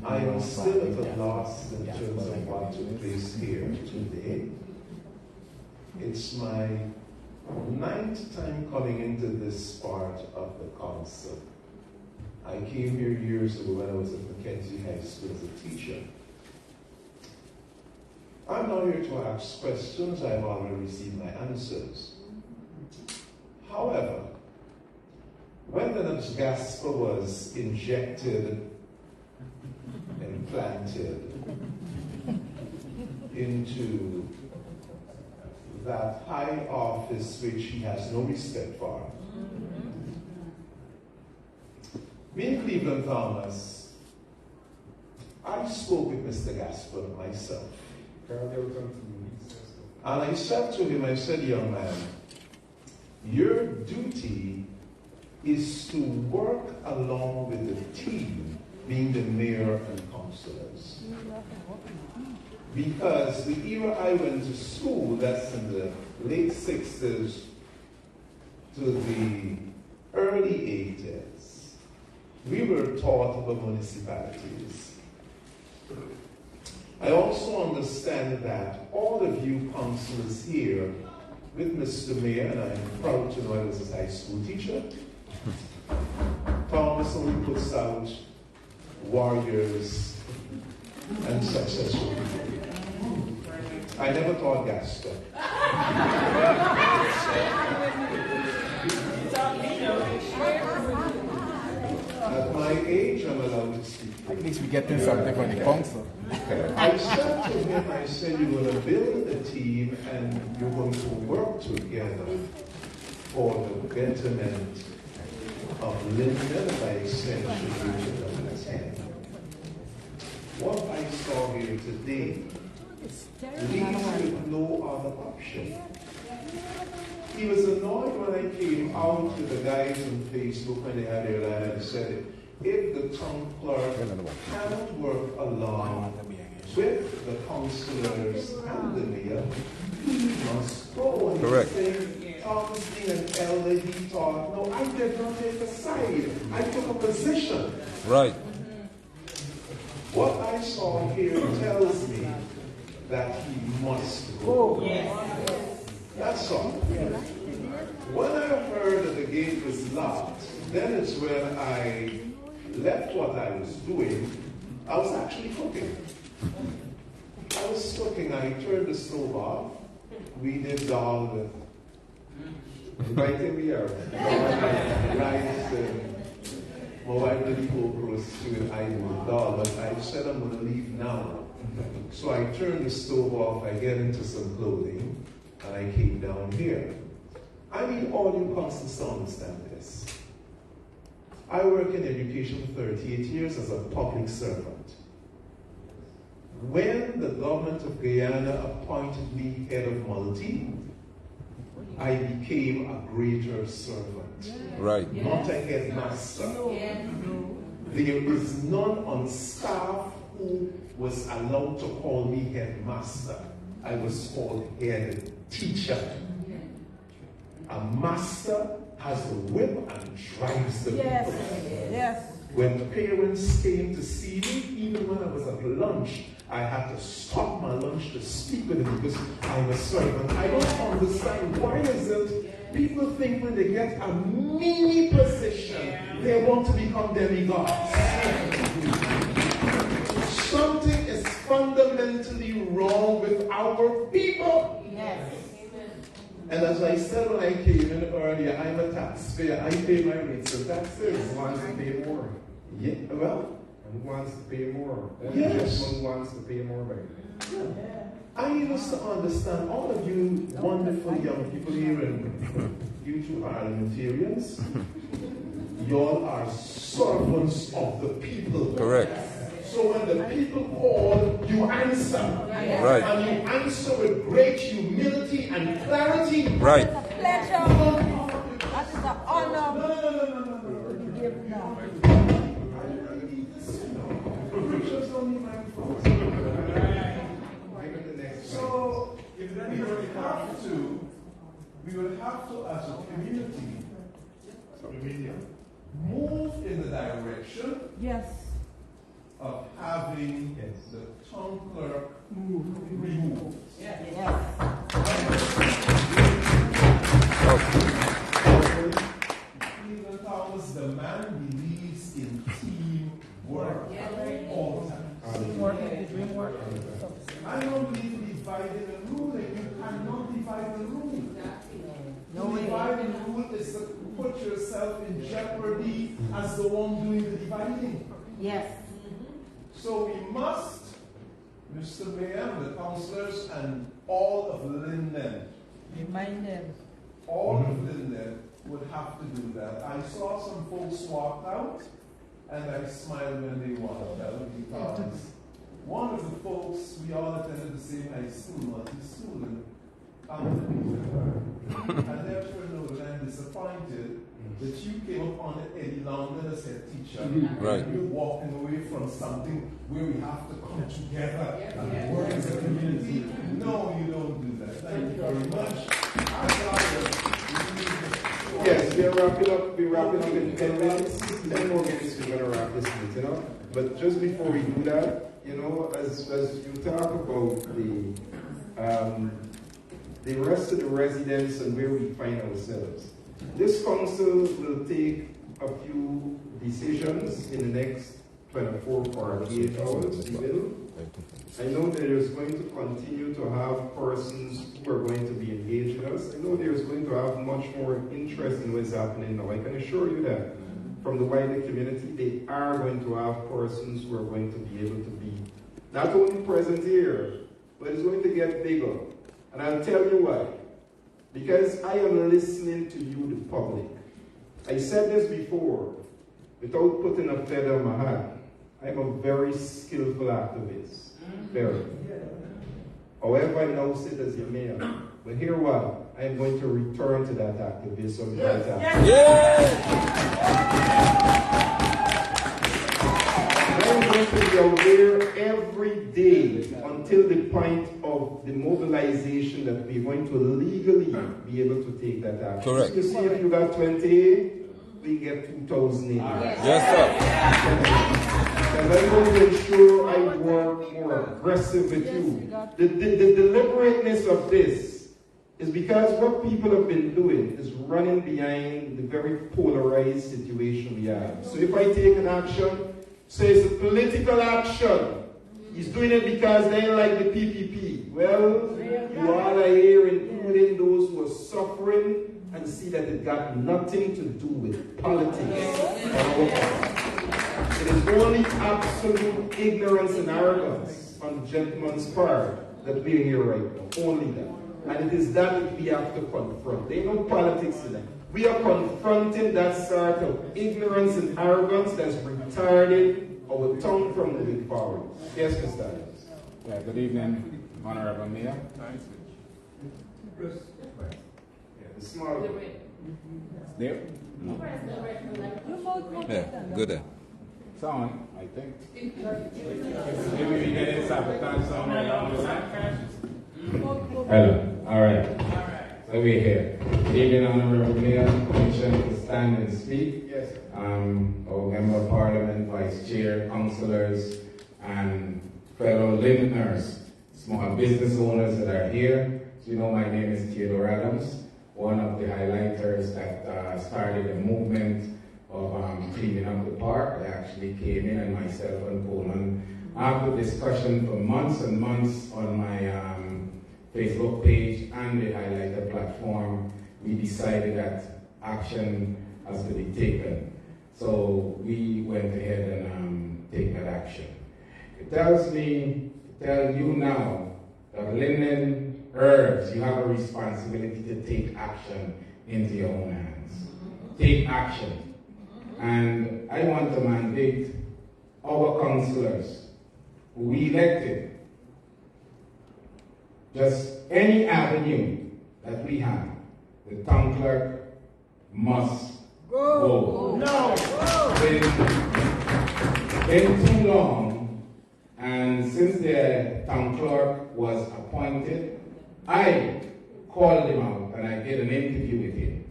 I am still at a loss in terms of what took place here today. It's my 9th time coming into this part of the council. I came here years ago when I was at Mackenzie High School as a teacher. I'm not here to ask questions. I've already received my answers. However, when Lennox Gasper was injected and planted into that high office which he has no respect for, me and Cleveland Thomas, I spoke with Mr. Gasper myself. And I said to him, I said, young man, your duty is to work along with the team, being the mayor and councillors. Because the era I went to school, that's in the late 60s to the early 80s, we were taught about municipalities. I also understand that all of you councillors here with Mr. Mayor, and I'm proud to know I was his high school teacher, Thomas only puts out warriors and successful people. I never taught Gasper. At my age, I'm allowed to speak. At least we getting something from the council. I said to him, I said, you're going to build a team and you're going to work together for the betterment of Linden, by extension, Region 10. What I saw here today leaves with no other option. He was annoyed when I came out to the guys on Facebook when they had their line and said, if the town clerk cannot work along with the councillors and the mayor, he must go. And correct. Thomas being an elder, he thought, no, I did not take a side. I took a position. Right. What I saw here tells me that he must go. That's all. When I heard that the gate was locked, then it's when I left what I was doing. I was actually cooking. I was cooking. I turned the stove off. We did all the right here we are. Rice and my wife did cook roast stew and I did dal, but I said I'm going to leave now. So I turned the stove off, I get into some clothing, and I came down here. I need all you constants to understand this. I work in education for 38 years as a public servant. When the government of Guyana appointed me head of multi, I became a greater servant. Right. Not a headmaster. There is none on staff who was allowed to call me headmaster. I was called head teacher. A master has the whip and drives the people. Yes. When parents came to see me, even when I was at lunch, I had to stop my lunch to speak with them because I'm a servant. I don't understand why is it people think when they get a mini position, they want to become demigods. Something is fundamentally wrong with our people. Yes. And as I said when I came in earlier, I'm a taxpayer. I pay my rates and taxes. Who wants to pay more? Yeah, well, Who wants to pay more? Yes. Who wants to pay more, baby? I need us to understand, all of you wonderful young people here, and you two parliamentarians, y'all are servants of the people. Correct. So when the people call, you answer. Right. And you answer with great humility and clarity. Right. Pleasure. That is an honor. No. You give now. Just don't need microphones. So, if we will have to, as a community, move in the direction Yes. of having the town clerk removed. Yes. Even Thomas, the man believes in teamwork all the time. I don't believe in dividing and ruling. You cannot divide and rule. To divide and rule is to put yourself in jeopardy as the one doing the dividing. Yes. So we must, Mr. Mayor, the councillors, and all of Linden, Remind them. all of Linden would have to do that. I saw some folks walk out, and I smiled when they walked out because one of the folks, we all attended the same high school, multi-school, and therefore, no, I'm disappointed that you came up on Eddie London as head teacher. Right. And you're walking away from something where we have to come together and work as a community. No, you don't do that. Thank you very much. Yes, we're wrapping up in 10 minutes. 10 more minutes, we're going to wrap this meeting up. But just before we do that, you know, as you talk about the rest of the residents and where we find ourselves, this council will take a few decisions in the next 24 or 48 hours. We will. I know there is going to continue to have persons who are going to be engaged with us. I know there is going to have much more interest in what's happening now. I can assure you that from the wider community, they are going to have persons who are going to be able to be not only present here, but it's going to get bigger. And I'll tell you why. Because I am listening to you, the public. I said this before, without putting a feather in my hat. I'm a very skillful activist. Very. However, I now sit as your mayor. But hear what? I am going to return to that activism. I'm going to be out there every day until the point of the mobilization that we're going to legally be able to take that action. Correct. You see, if you got 28, we get 2,000 Yes, sir. And I'm going to ensure I work more aggressive with you. The deliberateness of this is because what people have been doing is running behind the very polarized situation we have. So if I take an action, say it's a political action, he's doing it because they like the PPP. Well, you all are here, including those who are suffering, and see that it got nothing to do with politics. It is only absolute ignorance and arrogance on the gentleman's part that we're here right now. Only that. And it is that we have to confront. There ain't no politics in that. We are confronting that sort of ignorance and arrogance that's retarded our tongue from moving forward. Yes, Mr. Adams. Yeah, good evening, Honorable Mayor. The small one. There? Yeah, good. Someone, I think. Maybe we get it sabotage somewhere along the line. Hello. All right. So we're here. Good evening, Honorable Mayor, Commission to stand and speak. Yes, sir. Our Member of Parliament, Vice Chair, councillors, and fellow Lindners, small business owners that are here. So you know my name is Theodore Adams, one of the highlighters that started a movement of cleaning up the park. I actually came in, and myself and Coleman, after discussion for months and months on my Facebook page and the highlighter platform, we decided that action has to be taken. So we went ahead and take that action. It tells me, tell you now, that Linden urges you have a responsibility to take action into your own hands. Take action. And I want to mandate our councillors who we elected, just any avenue that we have, the town clerk must go. No. Been too long, and since the town clerk was appointed, I called him out and I did an interview with him.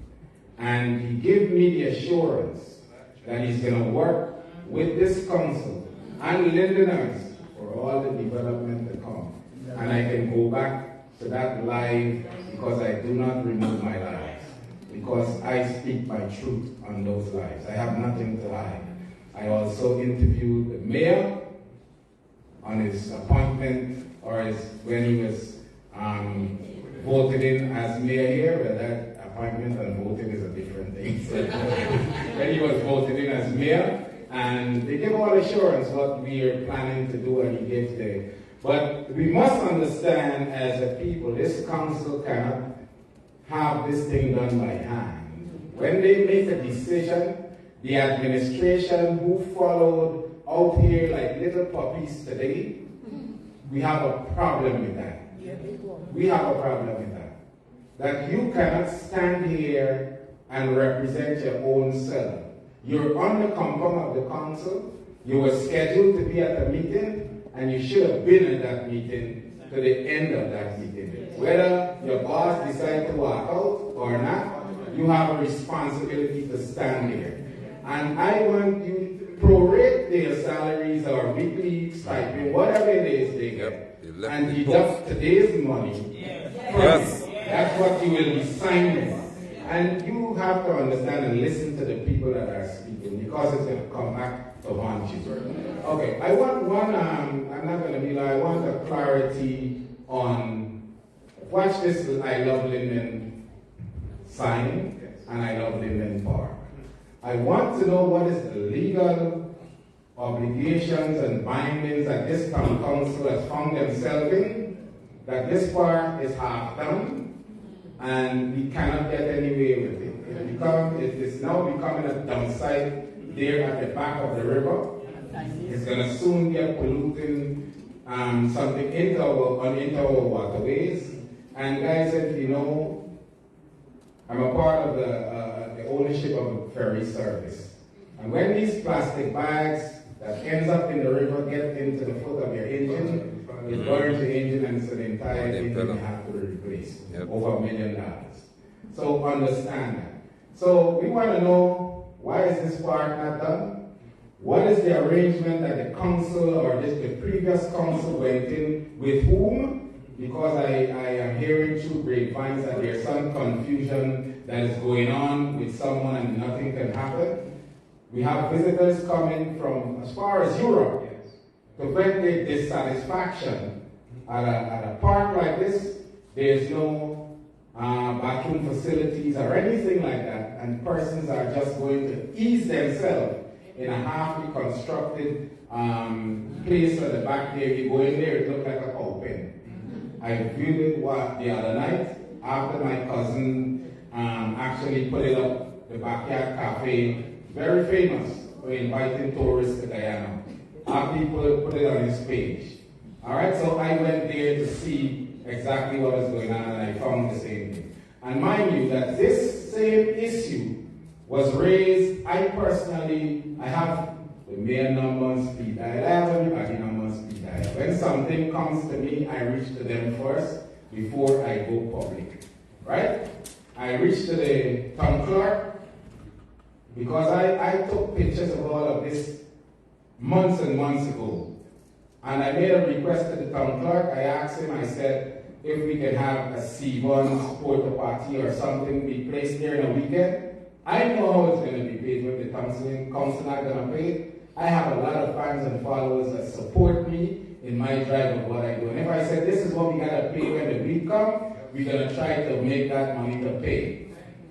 And he gave me the assurance that he's going to work with this council and Lindeners for all the development to come. And I can go back to that live because I do not remove my lies. Because I speak my truth on those lives. I have nothing to hide. I also interviewed the mayor on his appointment, or when he was voted in as mayor here. Well, that appointment and voting is a different thing. So when he was voted in as mayor, and they gave all assurance what we are planning to do, and he gave the. But we must understand as a people, this council cannot have this thing done by hand. When they make a decision, the administration who followed out here like little puppies today, we have a problem with that. We have a problem with that. That you cannot stand here and represent your own self. You're on the compound of the council, you were scheduled to be at the meeting, and you should have been at that meeting to the end of that meeting. Whether your boss decides to walk out or not, you have a responsibility to stand here. And I want you to prorate their salaries or weekly stipend, whatever it is they get, and deduct today's money. Yes. That's what you will be signing. And you have to understand and listen to the people that are speaking, because it's going to come back want you. Okay, I want one, I'm not going to be like, I want a clarity on, watch this I Love Linden sign, and I Love Linden Park. I want to know what is the legal obligations and bindings that this town council has found themselves in, that this park is half done, and we cannot get anywhere with it. It is now becoming a dump site there at the back of the river. It's going to soon get polluting something into our waterways. And guys, if you know, I'm a part of the ownership of a ferry service. And when these plastic bags that ends up in the river get into the foot of your engine, it burns the engine and it's an entire engine you have to replace. Over $1 million. So understand that. So we want to know, why is this park not done? What is the arrangement that the council or the previous council went in with whom? Because I am hearing through grapevines that there's some confusion that is going on with someone and nothing can happen. We have visitors coming from as far as Europe to vent their dissatisfaction. At a park like this, there's no bathroom facilities or anything like that, and persons are just going to ease themselves in a half constructed place at the back there. You go in there, it looks like a cow pen. I viewed it the other night after my cousin actually put it up, the Backyard Cafe, very famous for inviting tourists to Guyana. Our people put it on his page. All right, so I went there to see exactly what was going on, and I found the same thing. And mind you that this same issue was raised, I have the mayor number on speed dial, I have everybody number on speed dial. When something comes to me, I reach to them first before I go public, right? I reach to the town clerk because I took pictures of all of this months and months ago. And I made a request to the town clerk. I asked him, I said, if we can have a C1 porta party or something be placed there in a weekend. I know how it's going to be paid with the council not going to pay it. I have a lot of fans and followers that support me in my drive of what I do. And if I said, this is what we got to pay when the week comes, we're going to try to make that money to pay.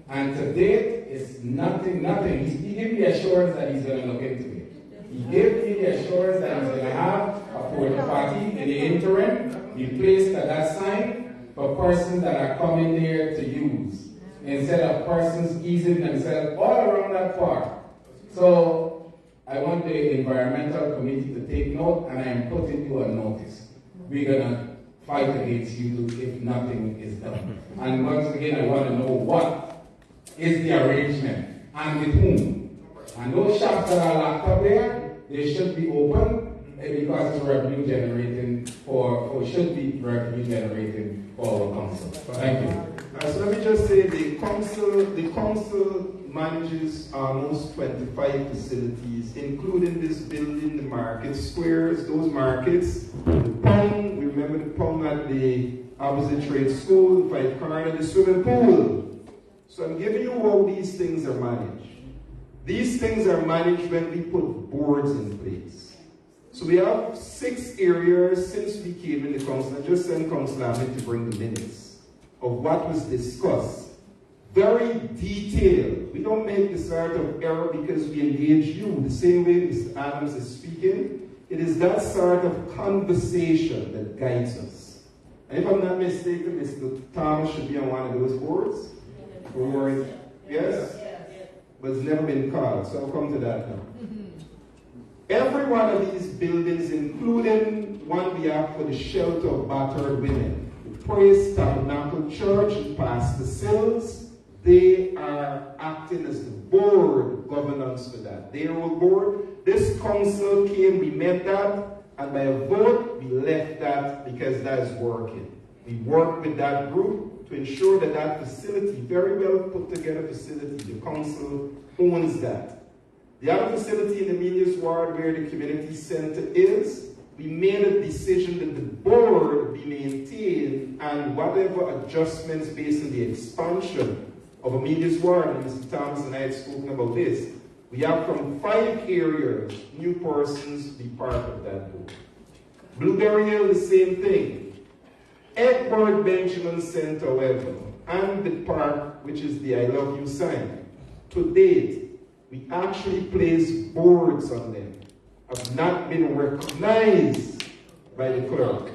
And to date, it's nothing. He gave me assurance that he's going to look into it. He gave me the assurance that he's going to have a porta party in the interim, be placed at that sign for persons that are coming there to use, instead of persons easing themselves all around that park. So I want the environmental committee to take note, and I am putting you on notice. We're going to fight against you if nothing is done. And once again, I want to know what is the arrangement and with whom. And those shops that are locked up there, they should be open because it's revenue generating should be revenue generating for our council. Thank you. So let me just say the council manages almost 25 facilities, including this building, the market squares, those markets, the pond, we remember the pond at the opposite trade school, the 5 corner, the swimming pool. So I'm giving you how these things are managed. These things are managed when we put boards in place. So we have 6 areas since we came in the council. I just sent Councillor Ahmed to bring the minutes of what was discussed. Very detailed. We don't make the sort of error because we engage you. The same way Mr. Adams is speaking, it is that sort of conversation that guides us. And if I'm not mistaken, Mr. Thomas should be on one of those boards. Yes? But it's never been called, so I'll come to that now. Every one of these buildings, including one we have for the shelter of battered women, the Praise Tabernacle Church, Pastor Sills, they are acting as the board governance for that. They are a board. This council came, we met that, and by a vote, we left that because that is working. We worked with that group to ensure that that facility, very well put together facility, the council owns that. The other facility in the Medias Ward where the community center is, we made a decision that the board be maintained and whatever adjustments based on the expansion of a Medias Ward, and Mr. Thomas and I had spoken about this, We have from 5 areas new persons be part of that board. Blueberry Hill, the same thing. Edward Benjamin Center, however, and the park, which is the I Love You sign, to date, we actually place boards on them, have not been recognized by the clerk.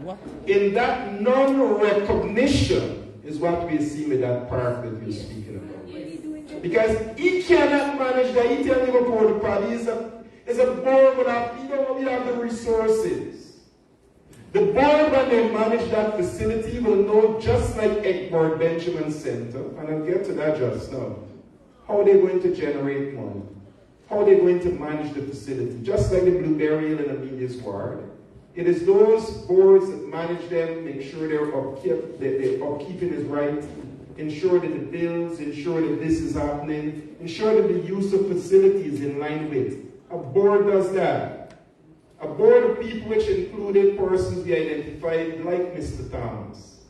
What? In that non-recognition is what we see with that park that you're speaking about. Because he cannot manage that, he can't even afford the party. It's a board without, he don't have the resources. The board, when they manage that facility, will know, just like Edward Benjamin Center, and I'll get to that just now, how they're going to generate money, how they're going to manage the facility, just like the Blueberry Hill and Amelia's Ward. It is those boards that manage them, make sure their upkeeping is right, ensure that the bills, ensure that this is happening, ensure that the use of facilities is in line with. A board does that. A board of people which included persons we identified like Mr. Thomas.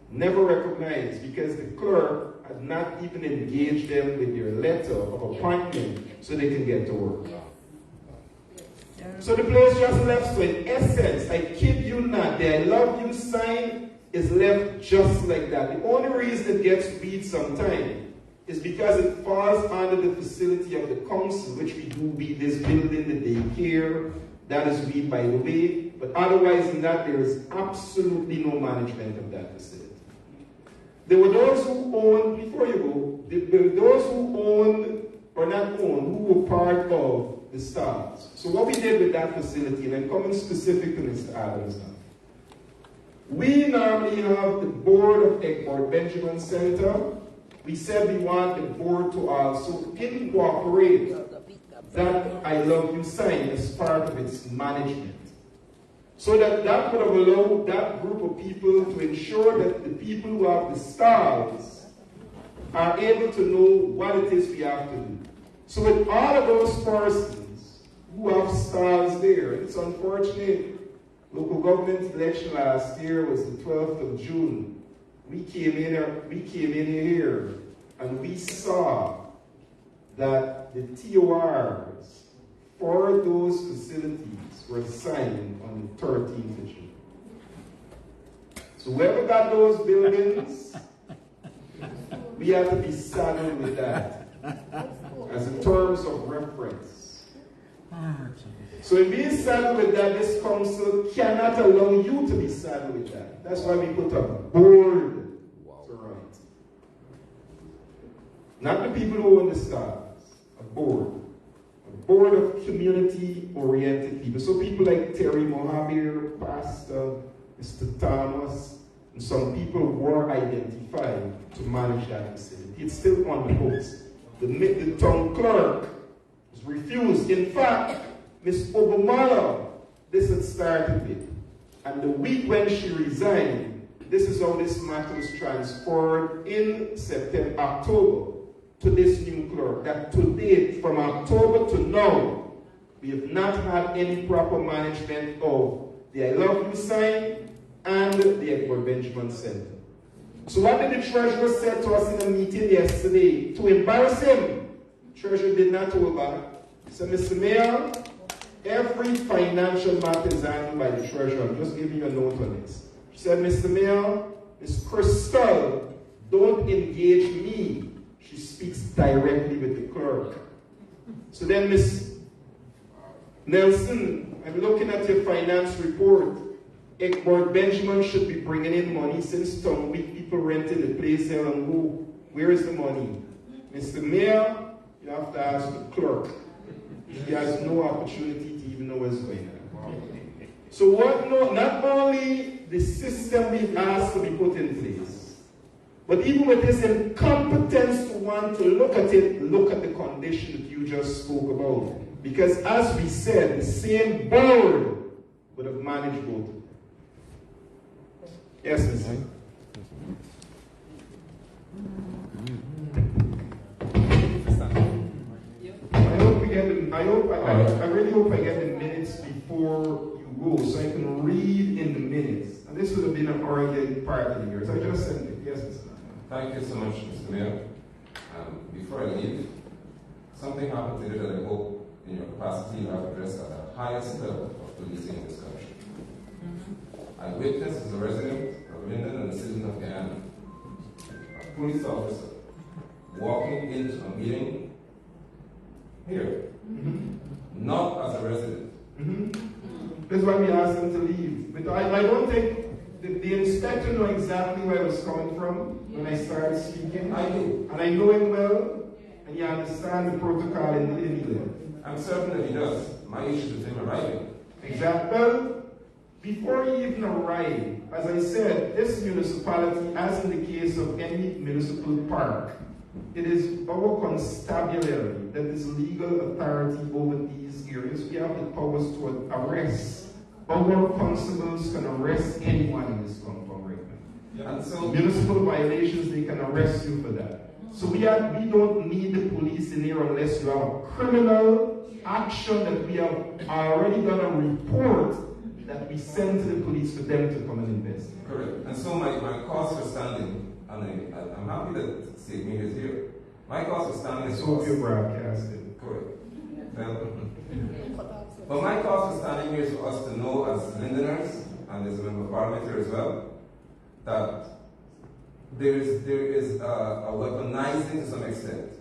Never recognized because the clerk had not even engaged them with their letter of appointment so they can get to work. So the place just left. So in essence, I kid you not, the I Love You sign is left just like that. The only reason it gets weed sometimes is because it falls under the facility of the council, which we do be this building, the daycare. That is weed, by the way. But otherwise than that, there is absolutely no management of that facility. There were those who owned, before you go, there were those who owned, or not owned, who were part of the stars. So what we did with that facility, and I'm coming specific to Mr. Adams now. We normally have the board of Edward Benjamin Center. We said we want the board to also incorporate that I Love You sign as part of its management. So that would have allowed that group of people to ensure that the people who have the stars are able to know what it is we have to do. So with all of those persons who have stars there, it's unfortunate, local government election last year was the 12th of June. We came in here and we saw that the TORs for those facilities were signed on the 13th of June. So whoever got those buildings, we have to be saddled with that as in terms of reference. So in being saddled with that, this council cannot allow you to be saddled with that. That's why we put a board to run it. Not the people who own the stars, a board. A board of community-oriented people. So people like Terry Mohabir, Pastor, Mr. Thomas, and some people were identified to manage that facility. It's still on the books. The town clerk was refused. In fact, Ms. Obamala, this had started with. And the week when she resigned, this is how this matter was transferred in October to this new clerk. That to date, from October to now, we have not had any proper management of the I Love You sign and the Edward Benjamin Center. So what did the treasurer say to us in a meeting yesterday? To embarrass him, the treasurer did not hold back. He said, Mr. Mayor, every financial matter is handled by the treasurer. I'm just giving you a note on this. She said, Mr. Mayor, Ms. Crystal, don't engage me. She speaks directly with the clerk. So then, Ms. Nelson, I'm looking at your finance report. Edward Benjamin should be bringing in money since some week people rented the place here and go. Where is the money? Mr. Mayor, you have to ask the clerk. He has no opportunity to even know what's going on. So not only the system we've asked to be put in place, but even with this incompetence to want to look at it, look at the condition that you just spoke about. Because as we said, the same board would have managed both. Yes, Mr. I really hope I get the minutes before you go, so I can read in the minutes. And this would have been an organ part of the years. I just sent it. Yes, Mr. Thank you so much, Mr. Mayor. Before I leave, something happened today that I hope in your capacity you have addressed at the highest level of policing in this country. I witnessed as a resident of Linden and a citizen of Guyana, a police officer walking into a meeting here, not as a resident. That's why we asked them to leave. But I don't think the inspector knew exactly where I was coming from when I started speaking. I do. And I know him well, and he understands the protocol in England. I'm certain that he does. My issue with him arriving. Exactly. Well, before he even arrived, as I said, this municipality, as in the case of any municipal park, it is our constabulary that is legal authority over these areas. We have the powers to arrest. Our constables can arrest anyone in this compound right now. Yeah. And so municipal violations, they can arrest you for that. So we don't need the police in here unless you have a criminal action that we have already done a report that we send to the police for them to come and investigate. correct. And so my cause for standing, and I'm happy that State Media is here. My cause for standing is So you're broadcasting. correct. But my cause for standing here is for us to know as Lindeners, and as a member of Parliament here as well, that there is a weaponizing to some extent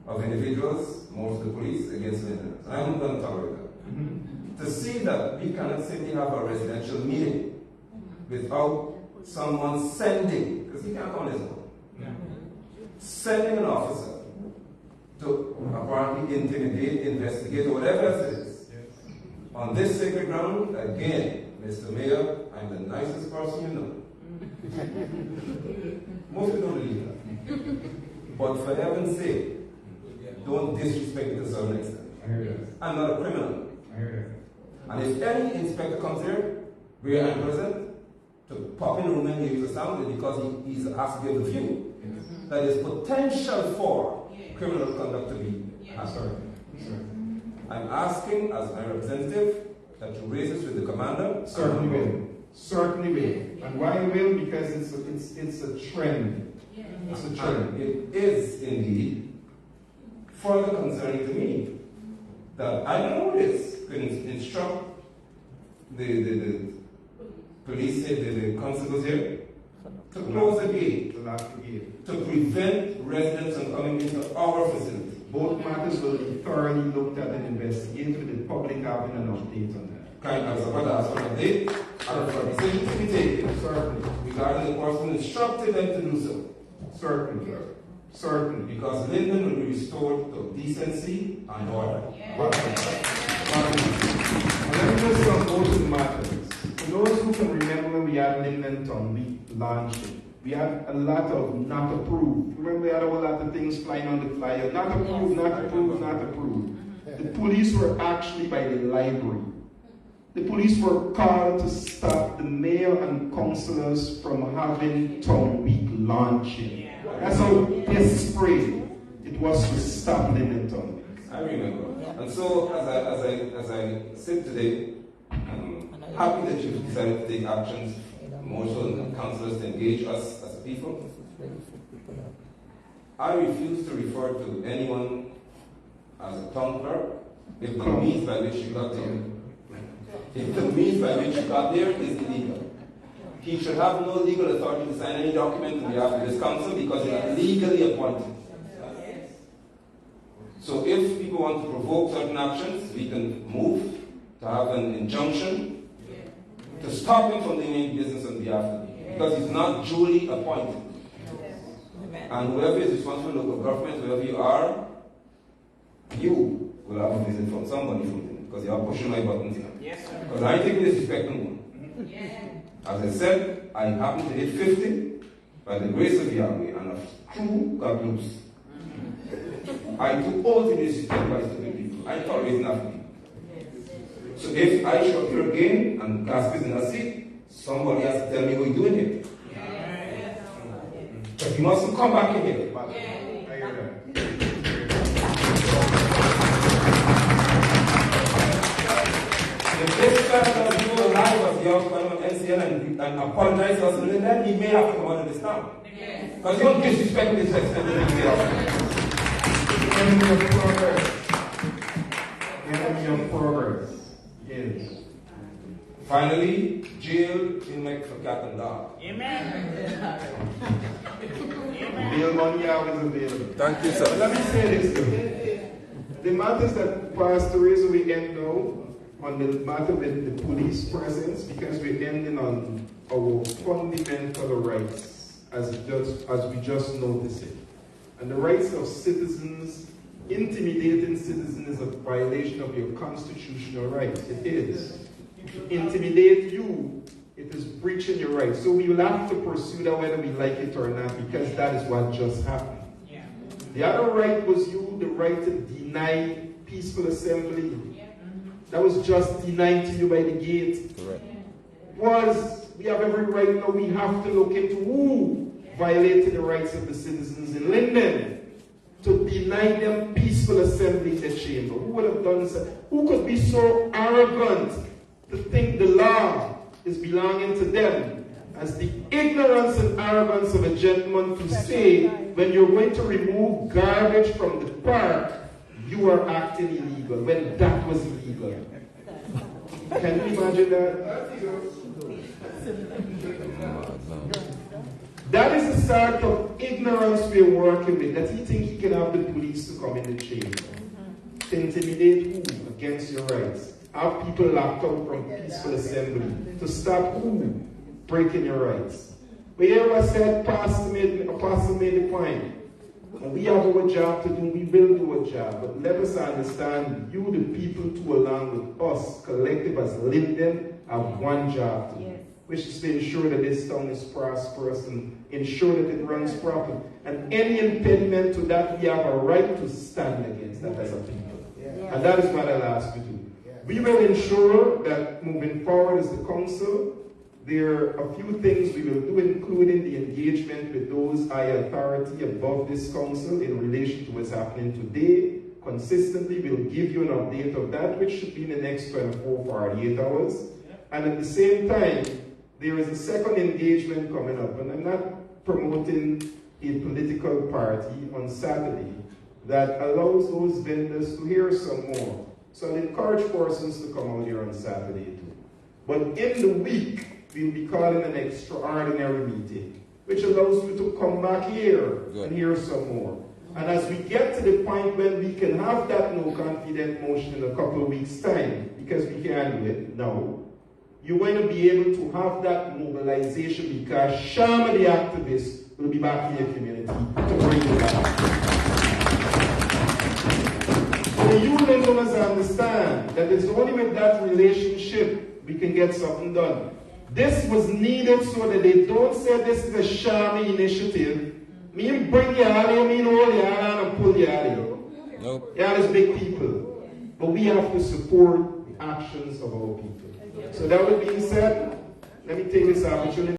of individuals, most of the police, against Lindeners. I'm going to tolerate that. To see that we cannot simply have a residential meeting without someone sending, because he can't come on his own, sending an officer to apparently intimidate, investigate, or whatever else it is. On this sacred ground, again, Mr. Mayor, I'm the nicest person you know. Most people don't believe that. But for heaven's sake, don't disrespect me to some extent. I hear that. I'm not a criminal. I hear And if any inspector comes here, where I'm present, to pop in the room and hear the sound, it's because he has to be able to view that there's potential for criminal conduct to be happening. I'm asking, as my representative, that you raise this with the commander. Certainly will. Certainly will. And why will? Because it's a trend. It's a trend. And it is indeed further concerning to me that I don't know this. Could instruct the police, the constables here, to close the gate, to prevent residents from coming into our facility. Both matters will be thoroughly looked at and investigated with the public having an update on that. Kind of support us on a date, and for a decision to be taken, Certainly. regarding the person instructed them to do so. Certainly. Certainly. Because Linden will be restored to decency and order. And let me just go to the matters. For those who can remember when we had Linden Town, we launched it. We had a lot of not approved. Remember we had a whole lot of things flying on the flyer. Not approved, not approved, not approved. The police were actually by the library. The police were called to stop the mayor and councillors from having Town Week launching. That's how desperate it was to stop Linden Town Week. I remember. And so, as I sit today, I'm happy that you've decided to take actions, more so than councillors, to engage us as a people. I refuse to refer to anyone as a town clerk if the means by which you got there. If the means by which you got there is illegal. He should have no legal authority to sign any document on behalf of this council because he is legally appointed. So if people want to provoke certain actions, we can move to have an injunction to stop him from doing any business on behalf of me, because he's not duly appointed. And whoever is responsible for local government, whoever you are, you will have a visit from somebody from them, because you are pushing my buttons here. Because I think disrespect no one. As I said, I happen to hit 50 by the grace of Yahweh, and a true got loose. I took all the disrespect by stupid people. I tolerate nothing. So if I show up here again and Gasper is in a seat, somebody has to tell me what you're doing here. But you mustn't come back in here. I hear that. If this person does go live as young man on NCN and apologize to us, then he may have to come out of this town. Because you don't disrespect this extent of the Finally, jail inmate for cat and dog. Amen. Bail money always available. Thank you, sir. But let me say this though. The matters that Pastor Razor we end now on the matter with the police presence, because we're ending on our fundamental rights as we just noticed it. And the rights of citizens, intimidating citizens is a violation of your constitutional rights. It is. To intimidate you, it is breaching your rights. So we will have to pursue that whether we like it or not, because that is what just happened. Yeah. The other right was the right to deny peaceful assembly. Yeah. That was just denied to you by the gate. Correct. We have every right now, we have to look into who violated the rights of the citizens in Linden to deny them peaceful assembly in the chamber. Who would have done so? Who could be so arrogant to think the law is belonging to them, as the ignorance and arrogance of a gentleman to say, when you're going to remove garbage from the park, you are acting illegal, when that was illegal. Can you imagine that? That is the sort of ignorance we're working with, that he thinks he can have the police to come in the chamber. To intimidate who? Against your rights. Have people locked out from peaceful assembly. To stop who? Breaking your rights. But here I said, Apostle made the point. And we have our job to do, we will do our job. But let us understand, you, the people, too, along with us, collective as Linden, have one job to do. Which is to ensure that this town is prosperous and ensure that it runs properly. And any impediment to that, we have a right to stand against that as a people. Yeah. And that is what I'll ask you to do. Yeah. We will ensure that moving forward as the council, there are a few things we will do, including the engagement with those high authority above this council in relation to what's happening today. Consistently, we'll give you an update of that, which should be in the next 24, 48 hours. And at the same time, there is a second engagement coming up, and I'm not promoting a political party on Saturday that allows those vendors to hear some more. So I'll encourage persons to come out here on Saturday too. But in the week, we'll be calling an extraordinary meeting, which allows you to come back here and hear some more. And as we get to the point when we can have that no confident motion in a couple of weeks' time, because we can't do it now, you're going to be able to have that mobilization, because Shama the activist will be back in your community to bring it back. So the union must understand that it's only with that relationship we can get something done. This was needed so that they don't say this is a Shama initiative. Me bring you out here, me hold you out and pull you out here. Nope. Yeah, there's big people. But we have to support the actions of our people. So that being said, let me take this opportunity